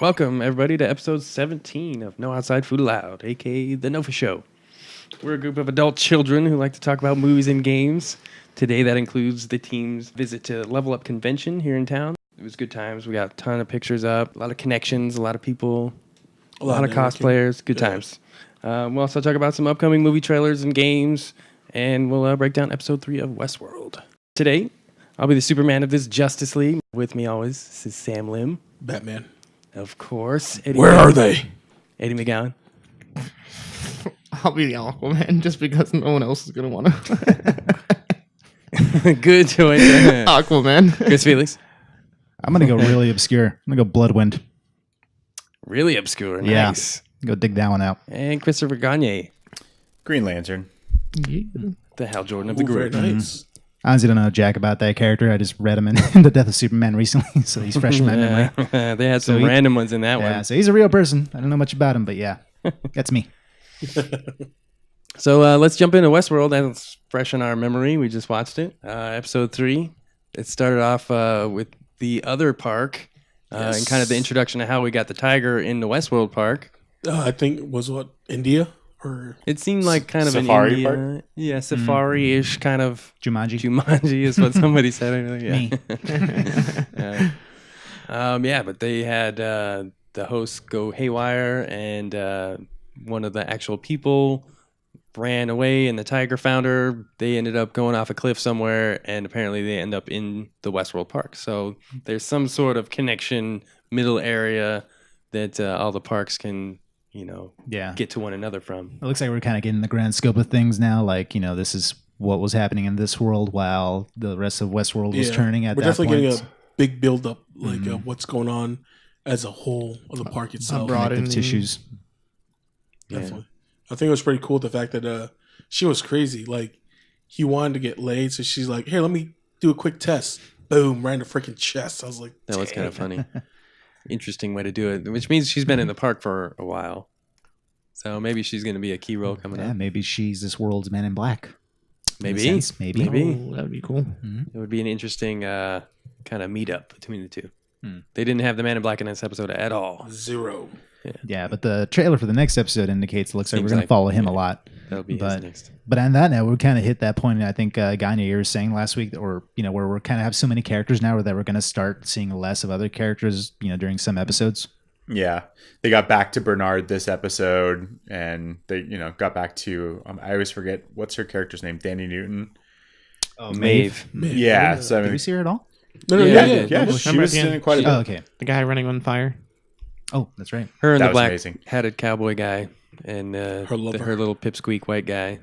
Welcome, everybody, to episode 17 of No Outside Food Allowed, a.k.a. The Nofa Show. We're a group of adult children who like to talk about movies and games. Today, that includes the team's visit to LvlUp convention here in town. It was good times. We got a ton of pictures up, a lot of connections, a lot of people, a lot of cosplayers. Good times. We'll also talk about some upcoming movie trailers and games, and we'll break down episode 3 of Westworld. Today, I'll be the Superman of this Justice League. With me always, this is Sam Lim. Batman. Of course. Eddie Where McGowan. are they? Eddie McGowan. I'll be the Aquaman just because no one else is going to want to. Good choice. Aquaman. Chris Felix. I'm going to go really obscure. I'm going to go Bloodwind. Really obscure. Yeah. Nice. Go dig that one out. And Christopher Gagne. Green Lantern. The Hal Jordan of the Very group. nice. I honestly don't know jack about that character. I just read him in The Death of Superman recently, so he's fresh in my memory. They had some random ones in that Yeah, one. so he's a real person. I don't know much about him, but yeah, that's me. So let's jump into Westworld. That's fresh in our memory. We just watched it. Episode 3. It started off with the other park and kind of the introduction of how we got the tiger in the Westworld park. I think it was India? Or It seemed like kind of Safari an India, park? yeah, safari-ish kind of. Jumanji. Jumanji is what somebody said. Yeah. Me. Yeah, but they had the hosts go haywire, and one of the actual people ran away, and the tiger found her. They ended up going off a cliff somewhere, and apparently they end up in the Westworld Park. So there's some sort of connection, middle area that all the parks can, Yeah. get to one another from. It looks like we're kind of getting the grand scope of things now. Like, this is what was happening in this world while the rest of Westworld was turning at we're that point. definitely getting a big build up, like what's going on as a whole of the park itself. Broad Connective tissues. Definitely. I think it was pretty cool the fact that she was crazy. Like, he wanted to get laid, so she's like, "Here, let me do a quick test." Boom, right in the freaking chest. I was like, That was kind of "Damn." funny. Interesting way to do it, which means she's been in the park for a while. So maybe she's going to be a key role coming Yeah, up. maybe she's this world's Man in Black. Maybe. In a sense, maybe. Oh, that would be cool. It would be an interesting kind of meetup between the two. They didn't have the Man in Black in this episode at all. Zero. Yeah, but the trailer for the next episode indicates it looks like Seems we're going like- to follow him a lot. That'll be his next. But on that note, we kind of hit that point. I think Gagne was saying last week, or where we're kind of have so many characters now, that we're going to start seeing less of other characters, during some episodes. Yeah. They got back to Bernard this episode, and they, got back to, I always forget, what's her character's name? Danny Newton? Oh, Maeve. Yeah. So, I Did mean, we see her at all? No, yeah, she Remember was at the in end? quite a bit. Oh, okay. The guy running on fire. Oh, that's right. Her and That the was black amazing. hatted cowboy guy and Her lover. her little pipsqueak white guy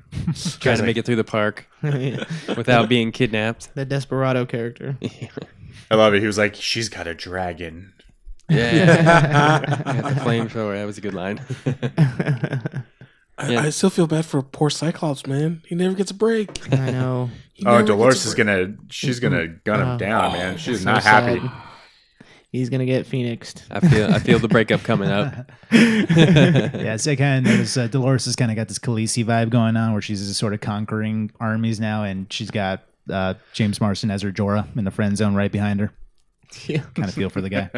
trying to make it through the park without being kidnapped. The desperado character. I love it. He was like, she's got a dragon. Yeah. The flamethrower. That was a good line. I still feel bad for poor Cyclops, man. He never gets a break. I know. He Oh, never Dolores gets a break. she's going to gun him down, man. She's So not happy. sad. He's going to get phoenixed. I feel the breakup coming up. Yeah, so I kind of noticed Dolores has kind of got this Khaleesi vibe going on, where she's just sort of conquering armies now, and she's got James Marsden as her Jorah in the friend zone right behind her. Yeah. Kind of feel for the guy.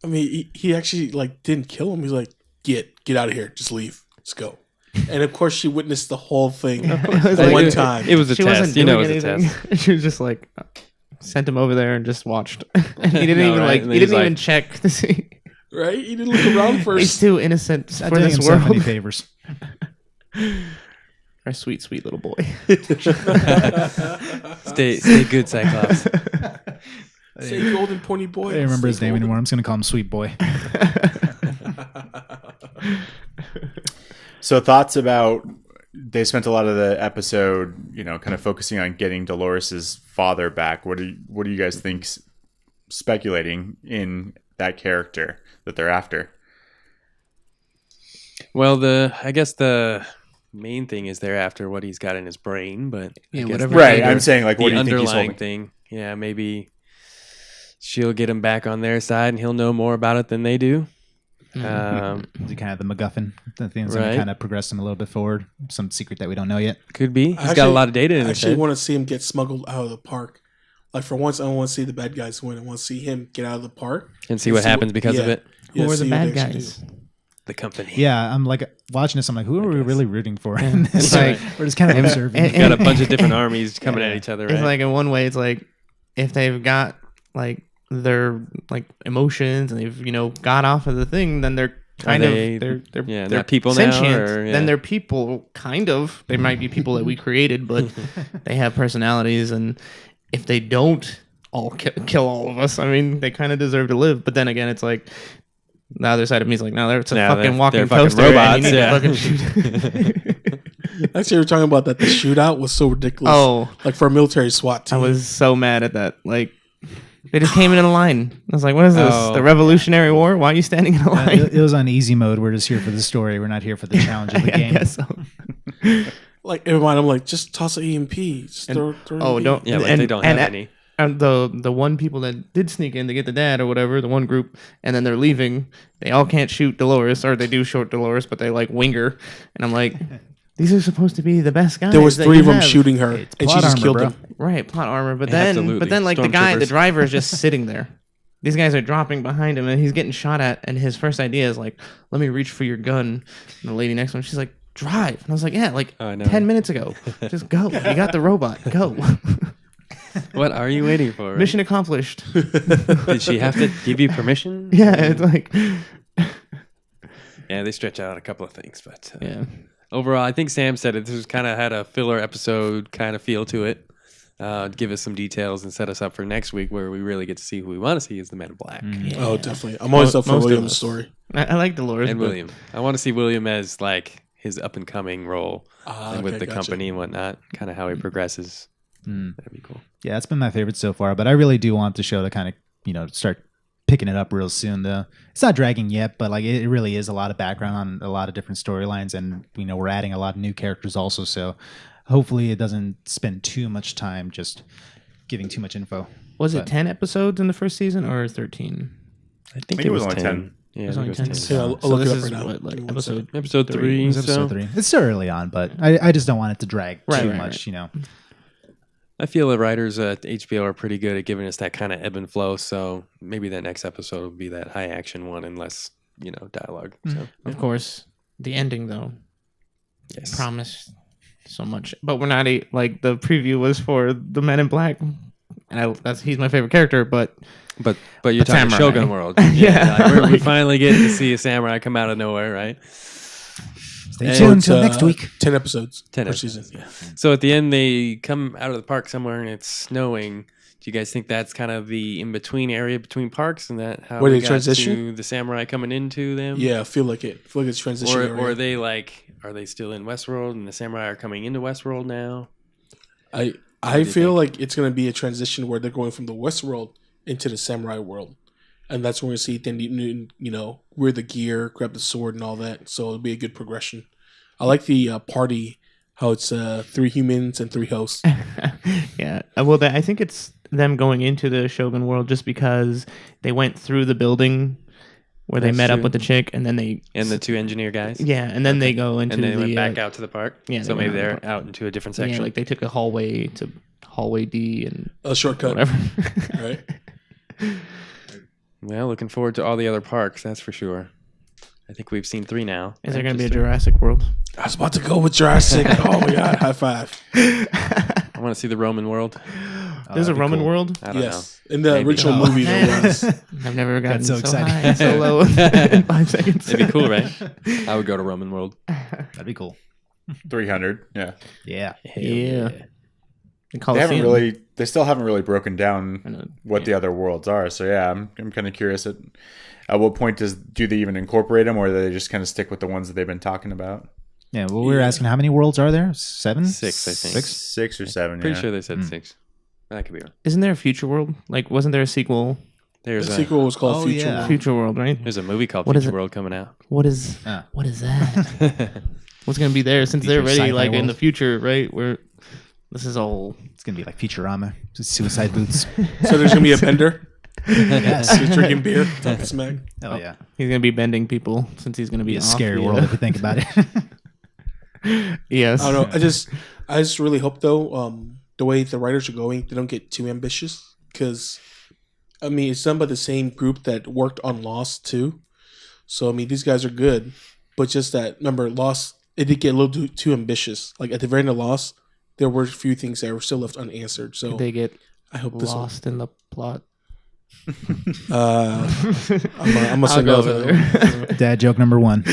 I mean, he actually didn't kill him. He's like, get out of here. Just leave. Let's go. And of course, she witnessed the whole thing at one time. It was a She test. wasn't You know, doing it was a anything. test. She was just like, sent him over there and just watched. He didn't No, even right? And he he's didn't even like- check to see. Right? He didn't look around He's first. too innocent Not for doing this himself any world. favors. Our sweet, sweet little boy. Stay good, Cyclops. Say golden pointy boy. I don't remember his Say name golden- anymore. I'm just going to call him Sweet Boy. So thoughts about, they spent a lot of the episode, kind of focusing on getting Dolores's father back. What do you guys think, speculating in that character that they're after? Well, I guess the main thing is they're after what he's got in his brain, but Yeah, I guess whatever. the Right. bigger- I'm saying, like, what the do you think he's underlying holding? thing. Yeah, maybe she'll get him back on their side, and he'll know more about it than they do. Is he kind of the MacGuffin? The things that Right. kind of progress him a little bit forward. Some secret that we don't know yet. Could be. He's got a Actually- lot of data in I his actually head. want to see him get smuggled out of the park. Like, for once, I don't want to see the bad guys win. I want to see him get out of the park And see what happens because of it. Who are see the what bad they actually guys? The company. Yeah, I'm like watching this. I'm like, who are we really rooting for? in this? It's like- We're just kind of observing. and- Got a bunch of different armies coming at each other, right? It's like in one way, it's like if they've got like their like emotions and they've got off of the thing, then they're kind of they're not people sentient. now, or, Then they're people, kind of. They might be people that we created, but they have personalities, and if they don't all kill all of us, I mean, they kind of deserve to live. But then again, it's like the other side of me is like, no, they're a fucking walking fucking toaster, robots, and you need yeah. to fucking shoot. Actually, we were talking about that. The shootout was so ridiculous. Oh, Like for a military SWAT team. I was so mad at that. Like, they just came in a line. I was like, what is this? Oh. The Revolutionary War? Why are you standing in a line? It was on easy mode. We're just here for the story. We're not here for the challenge of the I game. guess so. Like everyone, I'm like, just toss an EMP. Just throw Oh, EMP. don't. Yeah, like they don't have any. And the one people that did sneak in to get the dad or whatever, the one group, and then they're leaving. They all can't shoot Dolores, or they do shoot Dolores, but they like wing her. And I'm like, these are supposed to be the best guys. There was that 3 you of them have. shooting her, It's and she plot just armor, killed bro. them. Right, plot armor. But Absolutely. then like the Stormtroopers. driver is just sitting there. These guys are dropping behind him, and he's getting shot at. And his first idea is like, "Let me reach for your gun." And the lady next to him, she's like, "Drive." And I was like, "Yeah, like Oh, I know. 10 minutes ago. Just go. You got the robot. Go." What are you waiting for? Mission accomplished. Did she have to give you permission? Yeah, it's like, Yeah, they stretch out a couple of things, but yeah. overall, I think Sam said it. This was kind of had a filler episode kind of feel to it. Give us some details and set us up for next week, where we really get to see who we want to see is the Men in Black Oh, definitely. I'm always up for Most of William's us. story. I like Dolores. and but- William. I want to see William as like his up and coming role and with Okay, the gotcha. company and whatnot. Kind of how he progresses. That'd be cool. Yeah, it's been my favorite so far, but I really do want the show to kind of, start picking it up real soon. It's not dragging yet, but like it really is a lot of background on a lot of different storylines, and we're adding a lot of new characters also. So hopefully it doesn't spend too much time just giving too much info. Was it But- 10 episodes in the first season or 13? I think it it was was only 10. Yeah, It was I only think 10. Yeah, I'll So look it this up is right now. what, like Give me one second. Episode Three. three. It was episode So 3. It's still early on, but I just don't want it to drag Right, too right, much, I feel the writers at HBO are pretty good at giving us that kind of ebb and flow. So maybe that next episode will be that high action one and less, dialogue. So Of course. The ending, though, yes. promised so much. But we're not, like, the preview was for the Men in Black. And he's my favorite character, but But you're talking samurai. Shogun World. Yeah. Like, we finally get to see a samurai come out of nowhere, right? Stay And tuned It's, until next week. 10 episodes 10 per episodes, season. yeah. So at the end, they come out of the park somewhere and it's snowing. Do you guys think that's kind of the in-between area between parks, and that how Where we they got transition? to the samurai coming into them? Yeah, I feel like it. I feel like it's transition. Or are they are they still in Westworld and the samurai are coming into Westworld now? I do you feel think? like it's going to be a transition where they're going from the Westworld into the samurai world. And that's when we see then wear the gear, grab the sword and all that. So it'll be a good progression. I like the party, how it's 3 humans and 3 hosts. yeah. Well, I think it's them going into the Shogun World just because they went through the building where they That's met up true. with the chick, and then they... And the 2 engineer guys? Yeah, and then they go into And then they went the... back out to the park? yeah, So they maybe went out they're the park. out into a different Yeah, section? like they took a hallway to hallway D and A shortcut, whatever. right? Well, looking forward to all the other parks, that's for sure. I think we've seen 3 now. Is there Right? going to be a Just Jurassic World? I was about to go with Jurassic. Oh my god, high five. I want to see the Roman world. There's a that'd be Roman cool. world? I don't Yes. In the Maybe. original Oh. movie there was. I've never gotten so so exciting. high and so low in 5 seconds. know. It'd be cool, right? I would go to Roman world. That'd be cool. 300. Yeah. Yeah. Yeah. The They Coliseum. they still haven't really broken I down know. what the other worlds are. So yeah, I'm kind of curious at what point do they even incorporate them, or do they just kind of stick with the ones that they've been talking about? Yeah. Well, we were asking how many worlds are there? 7? 6, I think. 6 or 7. Pretty yeah. sure they said 6. That could be wrong. Isn't there a future world? Like, wasn't there a sequel? There's The a sequel was called Oh, Future yeah. World. Future World, right? there's a movie called What is Future it? World coming out. What is Ah. what is that? What's going to be there since they're Future already sci-fi like in world. the future, right? Where this is all It's going to be like Futurama. Suicide Boots. So there's gonna be a bender. Yes. He's drinking beer, talking smack. Oh, yeah. he's going to be bending people since he's going to be Be a off scary the, world if you think about it. Yes. I don't know. I just really hope though, the way the writers are going, they don't get too ambitious. Because, I mean, it's done by the same group that worked on Lost too. So I mean, these guys are good, but just that remember, Lost it did get a little too ambitious. Like at the very end of Lost, there were a few things that were still left unanswered. So They get I hope this one. lost in the plot. I'm gonna send go over there. Dad joke number 1.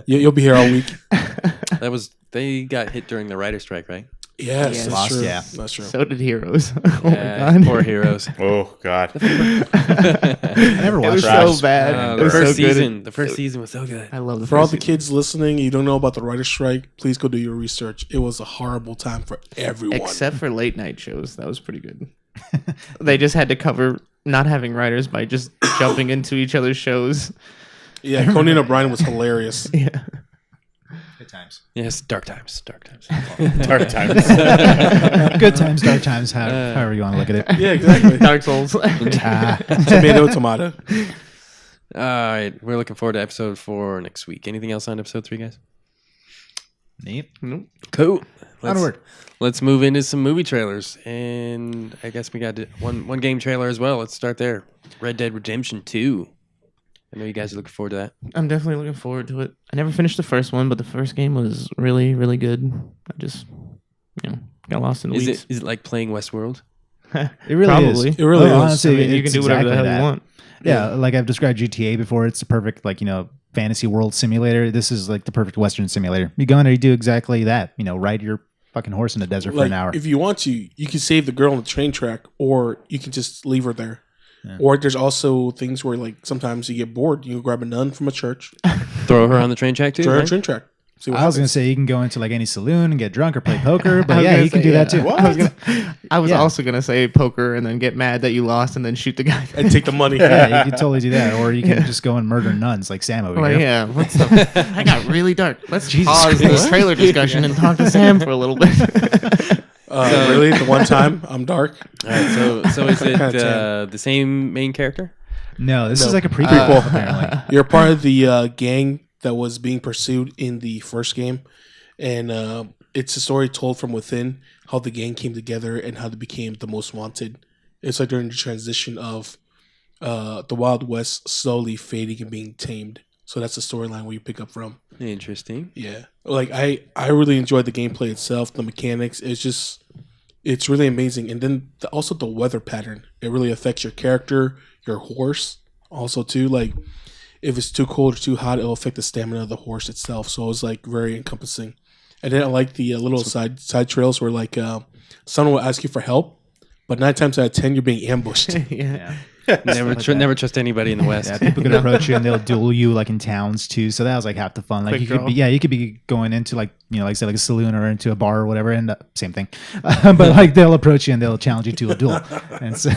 You'll be here all week. They got hit during the writer strike, right? Yes, Yes. that's Lost, true. yeah. That's true. So did Heroes. Oh my Yeah, god. poor heroes. Oh God. I never It watched was Trash. so bad. It The was first so good. season. The first season was so good. I love the For all first the season. kids listening, you don't know about the writer's strike, please go do your research. It was a horrible time for everyone. Except for late night shows. That was pretty good. They just had to cover not having writers by just jumping into each other's shows. Yeah, Conan O'Brien was hilarious. Yeah. Good times. Yes, dark times. Dark times. Dark times. Good times, dark times, however you want to look at it. Yeah, exactly. Dark Souls. Tomato. All right, we're looking forward to episode 4 next week. Anything else on episode 3, guys? Neat. Nope. Cool. Onward. Let's move into some movie trailers, and I guess we got one game trailer as well. Let's start there. Red Dead Redemption 2. I know you guys are looking forward to that. I'm definitely looking forward to it. I never finished the first one, but the first game was really, really good. I just, got lost in the weeds. Is it like playing Westworld? It really Probably. is. It really is. Honestly, I mean, you can it's do whatever the hell exactly you that. want. Yeah, like I've described GTA before. It's the perfect, fantasy world simulator. This is like the perfect Western simulator. You go in there, you do exactly that. Ride your fucking horse in the desert for an hour. If you want to, you can save the girl on the train track, or you can just leave her there. Yeah. Or there's also things where, like, sometimes you get bored. You can grab a nun from a church, Throw her on the train track too. throw her on Right? a train track. See what I was going to happens. say you can go into like any saloon and get drunk or play poker, but I was yeah, gonna you can say, do that yeah. too. What? I was Yeah. also going to say poker and then get mad that you lost and then shoot the guy. And take the money. Yeah, you can totally do that, or you can just go and murder nuns like Sam over Like, here. yeah, what's the... That got really dark. Let's Jesus pause Christ. this trailer discussion and talk to Sam for a little bit. Really? The one time I'm dark? All right, so is it Kinda the same main character? No, this is like a prequel apparently. You're part of the gang that was being pursued in the first game. And it's a story told from within how the gang came together and how they became the most wanted. It's like during the transition of the Wild West slowly fading and being tamed. So that's the storyline where you pick up from. Interesting. Yeah. Like I really enjoyed the gameplay itself, the mechanics. It's really amazing. And then also the weather pattern. It really affects your character, your horse also too. Like if it's too cold or too hot, it'll affect the stamina of the horse itself. So it's like very encompassing. And then I like the little side trails where like someone will ask you for help, but 9 times out of 10 you're being ambushed. Yeah. Never trust anybody in the West. Yeah, people could approach you and they'll duel you like in towns too. So that was like half the fun. Like Quick you could draw. you could be going into like like I said, like a saloon or into a bar or whatever, and same thing. But like they'll approach you and they'll challenge you to a duel. And so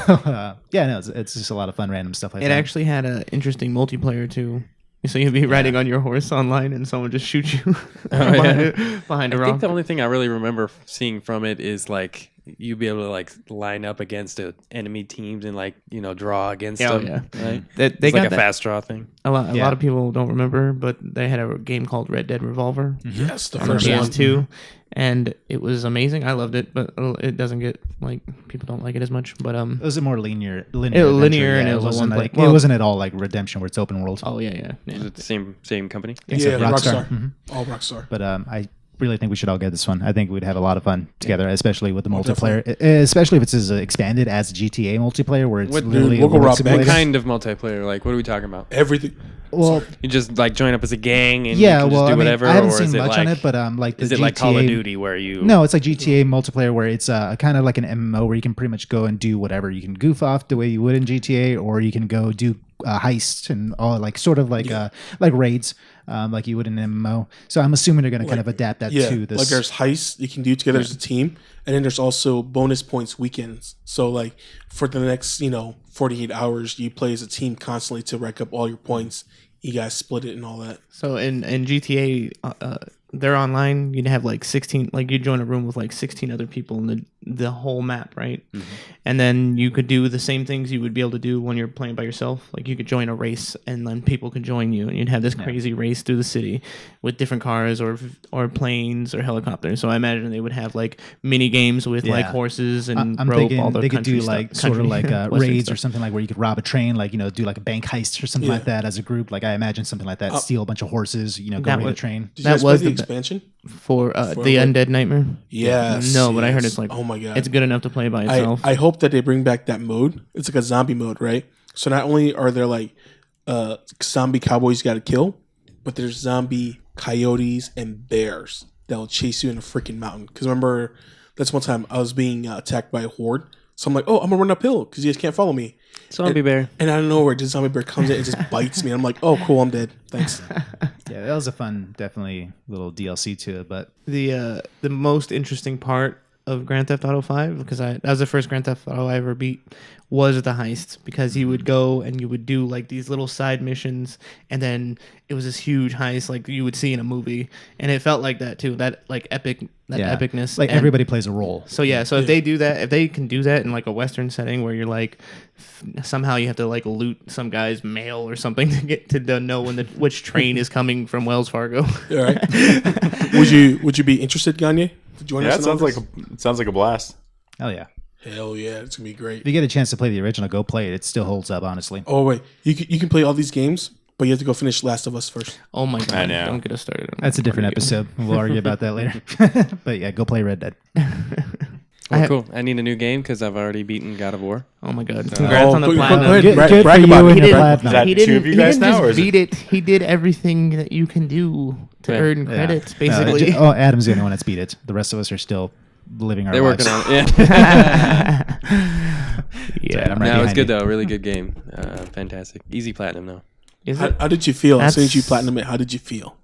it's just a lot of fun random stuff like It that. actually had an interesting multiplayer too. So you'd be riding on your horse online and someone just shoot you behind a I rock. think the only thing I really remember seeing from it is like you'd be able to like line up against enemy teams and like draw against Yeah, them. yeah. Right? They It's got like a that. fast draw thing. A lot Yeah. of people don't remember, but they had a game called Red Dead Revolver Yes, the on the first one. PS2, and it was amazing. I loved it, but it doesn't get like people don't like it as much. But It was a more linear, linear, adventure, and yeah. it was a wasn't one-play- like well- it wasn't at all like Redemption where it's open world. oh yeah. Is it the same company? Yeah, Rockstar. Rockstar. All Rockstar. But I really think we should all get this one. I think we'd have a lot of fun together, especially with the Oh, multiplayer, especially if it's as expanded as GTA multiplayer, where it's What- literally Dude, a we'll go road rob simulator. banks. What kind of multiplayer? Like, what are we talking about? Everything. Well, You just like join up as a gang and yeah, you can well, just do I mean, whatever, I haven't or seen is it much like on it, but like the is it GTA, like Call of Duty where you? No, it's like GTA multiplayer where it's kind of like an MMO where you can pretty much go and do whatever. You can goof off the way you would in GTA, or you can go do heists and all like sort of like raids, like you would in an MMO. So I'm assuming they're going to kind of adapt that Yeah, to this. like there's heists you can do together as a team, and then there's also bonus points weekends. So like for the next 48 hours, you play as a team constantly to rack up all your points. You guys split it and all that. So in GTA, they're online. You'd have like 16. Like you join a room with like 16 other people in the whole map, right? and then you could do the same things you would be able to do when you're playing by yourself. Like you could join a race, and then people could join you, and you'd have this crazy race through the city with different cars or planes or helicopters. So I imagine they would have like mini games with like horses and I'm rope. thinking All the they could do country like stuff, sort of like Western raids stuff. or something, like where you could rob a train, like do like a bank heist or something like that as a group. Like I imagine something like that. Steal a bunch of horses, go That raid a would- train. Did you That guys was play the the- expansion? for the Undead Nightmare. Yes. No, but I heard yes. it's like oh my god, it's good enough to play by itself. I hope that they bring back that mode. It's like a zombie mode, right? So not only are there like zombie cowboys you got to kill, but there's zombie coyotes and bears that will chase you in a freaking mountain. Because remember, that's one time I was being attacked by a horde. So I'm like, oh, I'm gonna run uphill because you guys can't follow me. Zombie bear. And out of nowhere, this zombie bear comes in and just bites me. And I'm like, oh, cool, I'm dead. Thanks. Yeah, that was a fun, definitely little DLC to it. But The most interesting part of Grand Theft Auto 5, because that was the first Grand Theft Auto I ever beat, was the heist, because you would go and you would do like these little side missions, and then it was this huge heist like you would see in a movie, and it felt like that too, that like epicness. like And everybody plays a role. so if they do that, if they can do that in like a Western setting where you're like somehow you have to like loot some guy's mail or something to get to know when which train is coming from Wells Fargo. All right. Would you be interested, Gagne, to join Yeah, us? it sounds like a blast. Oh yeah. Hell yeah, it's gonna be great. If you get a chance to play the original, go play it. It still holds up, honestly. Oh wait, you can play all these games, but you have to go finish Last of Us first. Oh my god! I know. Don't get us started. on That's a different Mario. episode. We'll argue about that later. But yeah, go play Red Dead. Oh, cool. I need a new game because I've already beaten God of War. Oh my god! Congrats on the go platinum. ahead, Good- brag, good brag for about you it. and your Brag- platinum. Is that He two didn't, of you he guys didn't now, or just is beat it. He did everything that you can do to Yeah. earn credits, basically. Adam's the only one that's beat it. The rest of us are still living our They're lives. working on it. Yeah. Yeah. I'm right No, it's behind good you. though. Really good game. Fantastic. Easy platinum though. Is How, it? how did you feel? As soon as you That's- platinum it, how did you feel?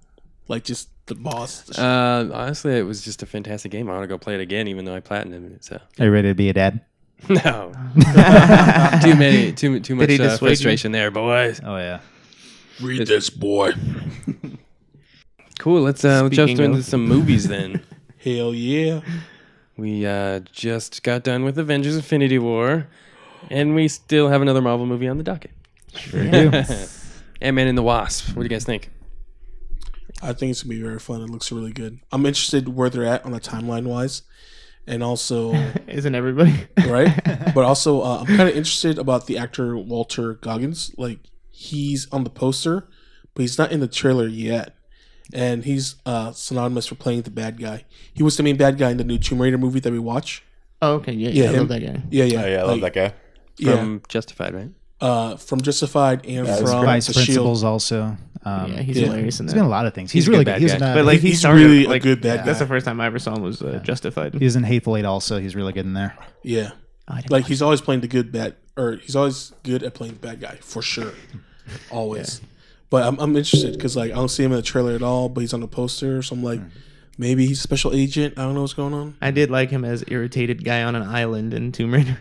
Like just the boss. Honestly, it was just a fantastic game. I want to go play it again, even though I platinumed it. So Are you ready to be a dad? no, too much he dissuade you? frustration there, boys. Oh yeah. Read this, boy. Cool. Let's jump Speaking into of- some movies then. Hell yeah. We just got done with Avengers: Infinity War, and we still have another Marvel movie on the docket. Sure do. Antman and the Wasp. What do you guys think? I think it's gonna be very fun. It looks really good. I'm interested where they're at on the timeline wise, and also Isn't everybody? right, but also I'm kind of interested about the actor Walter Goggins. Like he's on the poster, but he's not in the trailer yet, and he's synonymous for playing the bad guy. He was the main bad guy in the new Tomb Raider movie that we watch. Oh, okay. Yeah, Yeah, I him. love that guy. Yeah, yeah, Oh, yeah, I love that guy. From Justified, right? From Justified and Yeah, it's from Vice the Principals Shield. also. Yeah, he's yeah. hilarious in He's that. been in a lot of things. He's He's a really good good. He was bad in, guy. But like he He's started really like a good bad guy. that's the first time I ever saw him was Justified. he was in Hateful Eight also. He's really good in there. Yeah, Oh, I didn't like watch he's always playing the good bad, or he's always good at playing the bad guy for sure, always. But I'm interested because like I don't see him in the trailer at all, but he's on the poster, so I'm like, maybe he's a special agent. I don't know what's going on. I did like him as irritated guy on an island in Tomb Raider.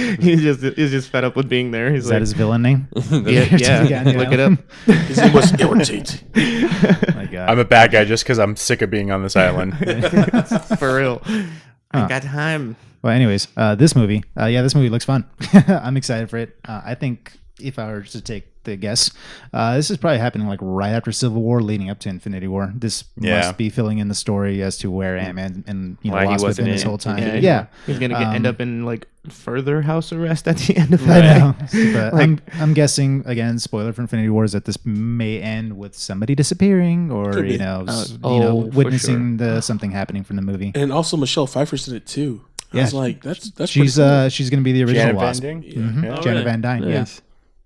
he's just fed up with being there. He's Is that like, his villain name? yeah, look it up. His name was Irritate. My God. I'm a bad guy just because I'm sick of being on this island. For real. I got time. Well, anyways, this movie, this movie looks fun. I'm excited for it. I think if I were to take the guess, this is probably happening like right after Civil War, leading up to Infinity War. This must be filling in the story as to where Ant-Man and Why he Wasp have wasn't been this in whole time. Infinity Yeah, He's gonna end up in like further house arrest at the end of I that. know. But Like- I'm guessing again, spoiler for Infinity War is that this may end with somebody disappearing, or Could be. you know, for witnessing the something happening from the movie. And also Michelle Pfeiffer's in it too. I Yeah. was like, that's She's pretty cool. she's gonna be the original Janet Van Wasp. Ding? Mhm. Yeah. Janet Van Dyne. Yeah. Nice.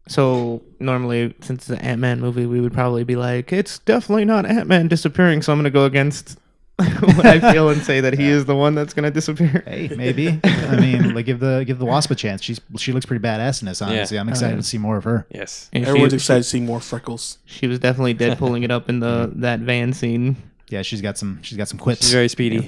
So normally, since it's an Ant-Man movie, we would probably be like, it's definitely not Ant-Man disappearing. So I'm gonna go against what I feel and say that he is the one that's gonna disappear. Hey, maybe. I mean, like give the Wasp a chance. She looks pretty badass in this. Honestly, I'm excited to see more of her. Yes. And Everyone's she, excited to see more freckles. she was definitely Deadpooling it up in that van scene. Yeah, she's got some quips. She's very speedy.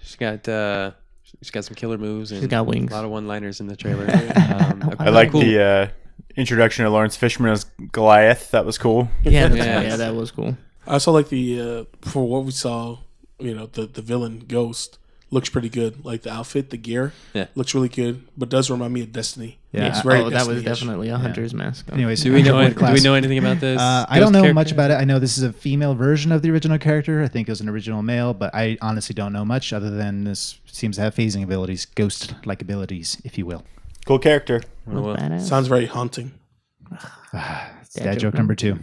She's got some killer moves and She's got wings. a lot of one-liners in the trailer. I like the introduction of Lawrence Fishburne as Goliath. That was cool. Yeah, Yes. that was cool. I also like the for what we saw, the villain Ghost. looks pretty good. Like the outfit, the gear, looks really good, but does remind me of Destiny. Yeah. It's very that was Destiny-ish. definitely a hunter's mask. Anyways, Do we know class. anything about this? I don't know much about it. I know this is a female version of the original character. I think it was an original male, but I honestly don't know much other than this seems to have phasing abilities, ghost-like abilities, if you will. Cool character. Badass. Sounds very haunting. Dad joke number 2.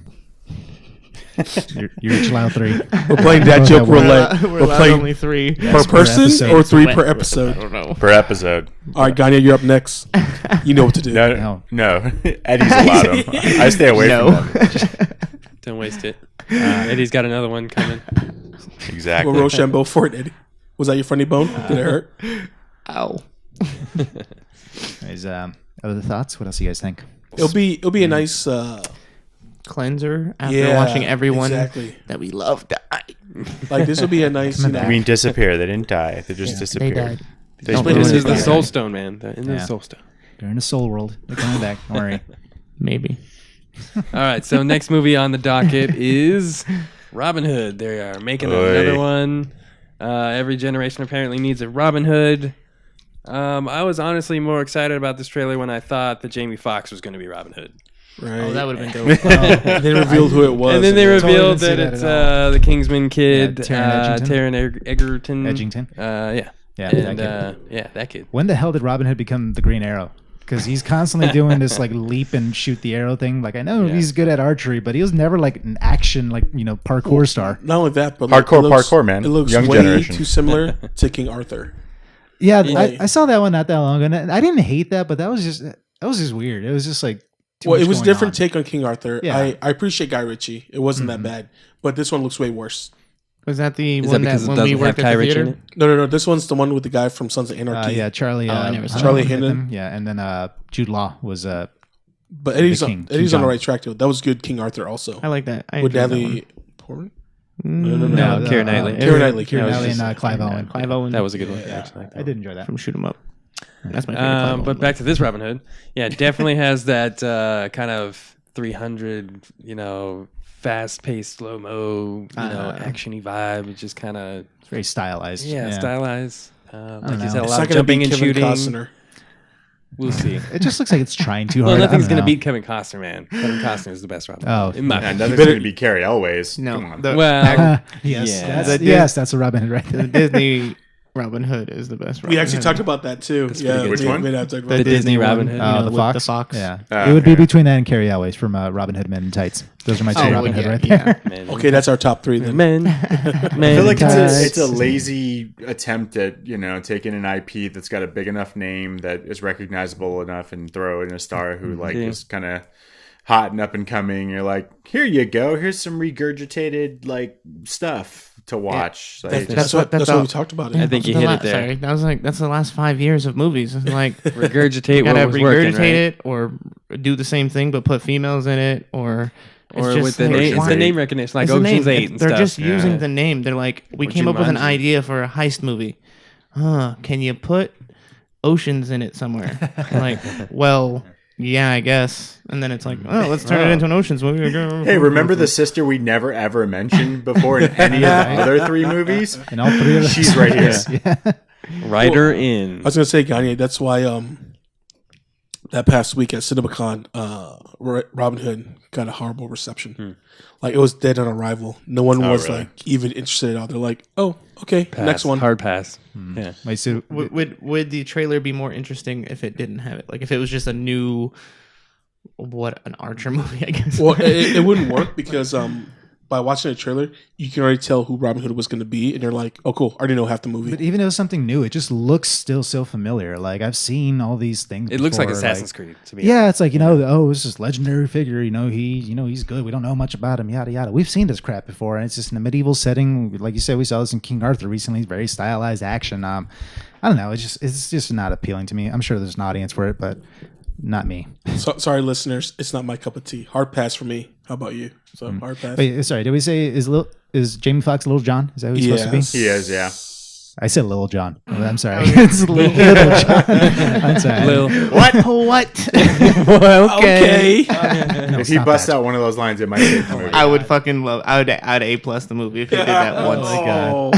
You're each allowed 3. We're playing Dad Joke Roulette. We're allowed playing only 3. per per person episode. or 3 per I episode. don't know. Per episode. All right, Ganya, you're up next. You know what to do. No. Eddie's allowed him. I stay away from them. Don't waste it. Eddie's got another one coming. Exactly. We'll Rochambeau for it, Eddie. Was that your funny bone? Did it hurt? Ow. Anyways, other thoughts? What else do you guys think? It'll be a nice Cleanser after watching everyone exactly. that we love die. Like this will be a nice. You know, I mean, disappear. They didn't die. They just They disappeared. died. They Don't just ruin This it. is the Yeah. Soul Stone, man. In the Yeah. Soul Stone. They're in a soul world. They're coming back. Don't worry. Maybe. All right, so next movie on the docket is Robin Hood. They are making another one. Every generation apparently needs a Robin Hood. I was honestly more excited about this trailer when I thought that Jamie Foxx was going to be Robin Hood. right? Oh, that would have been dope. And they revealed who it was. And then they totally revealed didn't see that that it's the Kingsman kid, Yeah, Taron Egerton. Edgington. Yeah. Yeah, And, that that kid. When the hell did Robin Hood become the Green Arrow? Because he's constantly doing this like leap and shoot the arrow thing. Like I know he's good at archery, but he was never like an action parkour star. Not only that, but Hardcore it looks- parkour, man. It looks Young way generation. too similar to King Arthur. Yeah, Yeah. I saw that one not that long ago. And I didn't hate that, but that was just weird. It was just like too Well, much it was going different on. take on King Arthur. Yeah. I appreciate Guy Ritchie. It wasn't that bad, but this one looks way worse. Was that the Is that one because that it when we doesn't have worked Kai at the Ritchie in theater? it? No. This one's the one with the guy from Sons of Anarchy. Yeah, Charlie. I never saw Charlie that. Hinton. Yeah, and then Jude Law was But Eddie's the on, King Eddie's on the John. right track to it. That was good. King Arthur also I like that. I with enjoyed that Natalie Portman. one. No, the, Keira Knightley. Keira Knightley. Keira Natalie Knightley. and Clive Owen. Clive Owen. That was a good one. Actually. I did enjoy that. from Shoot 'Em Up. That's my favorite. Clive Owen But back to this Robin Hood. Yeah, it definitely has that kind of 300, fast-paced, slow-mo, actiony vibe. It just kind of It's very stylized. stylized. Like you know. said, a It's lot not of going to jumping be and Kevin shooting. Costner. We'll see. It just looks like it's trying too Well, hard. nothing's going to beat Kevin Costner, man. Kevin Costner is the best Robin. Oh, in my And opinion. nothing's better- going to be Carrie Elways. No, Come on. Well, yes, Yeah. that's a Robin Hood right the there. Disney Robin Hood is the best. We Robin actually Hood. talked about that too. Yeah, Which we one? have talked about The that. Disney one, Robin Hood. The with Fox. The Fox. Yeah, Ah, it would be okay. between that and Carrie Elways from Robin Hood Men in Tights. Those are my two Oh, Robin well, Hood yeah, right there. yeah. Man, Okay, that's our top 3 then. men. I feel like tights. it's a lazy attempt at taking an IP that's got a big enough name that is recognizable enough and throw in a star who Yeah. is kind of hot and up and coming. You're like, here you go. Here's some regurgitated stuff to watch. Like, That's what we talked about. I think you hit it there. Sorry, that's the last 5 years of movies. It's like Regurgitate you what gotta was regurgitate working, right? it or do the same thing but put females in it or Or just with the like, name, it's why- the name recognition, like it's the Ocean's name. 8 and They're stuff. just Yeah. using the name. They're like, we Or came up with an Jumanji. idea for a heist movie. Can you put oceans in it somewhere? Like, well, yeah, I guess. And then it's like, oh, let's turn it into an oceans movie. hey, remember the sister we never ever mentioned before in any of the other 3 movies? And all 3 of them. She's right here. Yeah. Writer in. I was gonna say, Gagne, that's why that past week at CinemaCon, Robin Hood got a horrible reception. Like it was dead on arrival. No one was really? like even interested at all. They're like, oh, okay, Pass. next one. Hard pass. Yeah. Wait, so Would the trailer be more interesting if it didn't have it? Like if it was just a new, an Archer movie, I guess. Well, it wouldn't work because by watching the trailer, you can already tell who Robin Hood was going to be, and you're like, oh, cool, I already know half the movie. But even though it's something new, it just looks still so familiar. Like I've seen all these things. It looks like before, Assassin's Creed to me. Yeah, it's like it's this legendary figure. He's good. We don't know much about him. Yada yada. We've seen this crap before, and it's just in a medieval setting. Like you said, we saw this in King Arthur recently. Very stylized action. I don't know. It's just not appealing to me. I'm sure there's an audience for it, but not me. Sorry, listeners, it's not my cup of tea. Hard pass for me. How about you? So hard pass. Wait, sorry. Did we say is Jamie Foxx Little John? Is that who he's supposed to be? Yes. He is, yeah. I said Little John. Oh, I'm sorry. It's Little John. I'm sorry. Lil. What? Okay. If he stop busts that. out one of those lines, it might take the movie. I would fucking love. I would A+ the movie if he did that once. my God.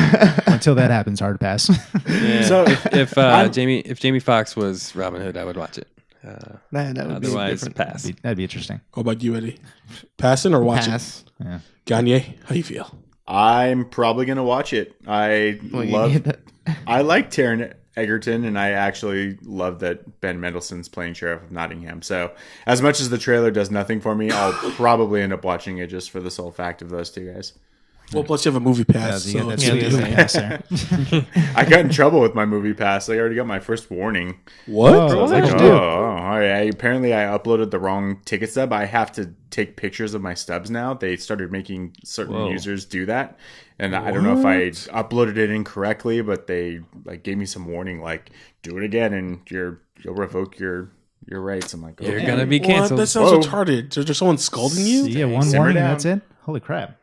Oh, until that happens, hard pass. Yeah. So if Jamie Foxx was Robin Hood, I would watch it. That would be Otherwise, different. pass. That'd be interesting. What about you, Eddie? Passing or watching? Pass. Yeah. Gagne, how you feel? I'm probably gonna watch it. I Well, you love. need that. I like Taron Egerton, and I actually love that Ben Mendelsohn's playing Sheriff of Nottingham. So, as much as the trailer does nothing for me, I'll probably end up watching it just for the sole fact of those two guys. Well, plus you have a movie pass. Yeah, So that's Yeah, sweet. yeah. Movie pass there. I got in trouble with my movie pass. I already got my first warning. what? Oh, I was like, What'd oh, you do? apparently I uploaded the wrong ticket stub. I have to take pictures of my stubs now. They started making certain users do that. And I don't know if I uploaded it incorrectly, but they like gave me some warning, like, do it again and you'll revoke your rights. I'm like, You're okay. gonna be What? canceled. That sounds Whoa. retarded. Is there someone scolding you? Yeah, one Simmer warning, down. that's it. Holy crap!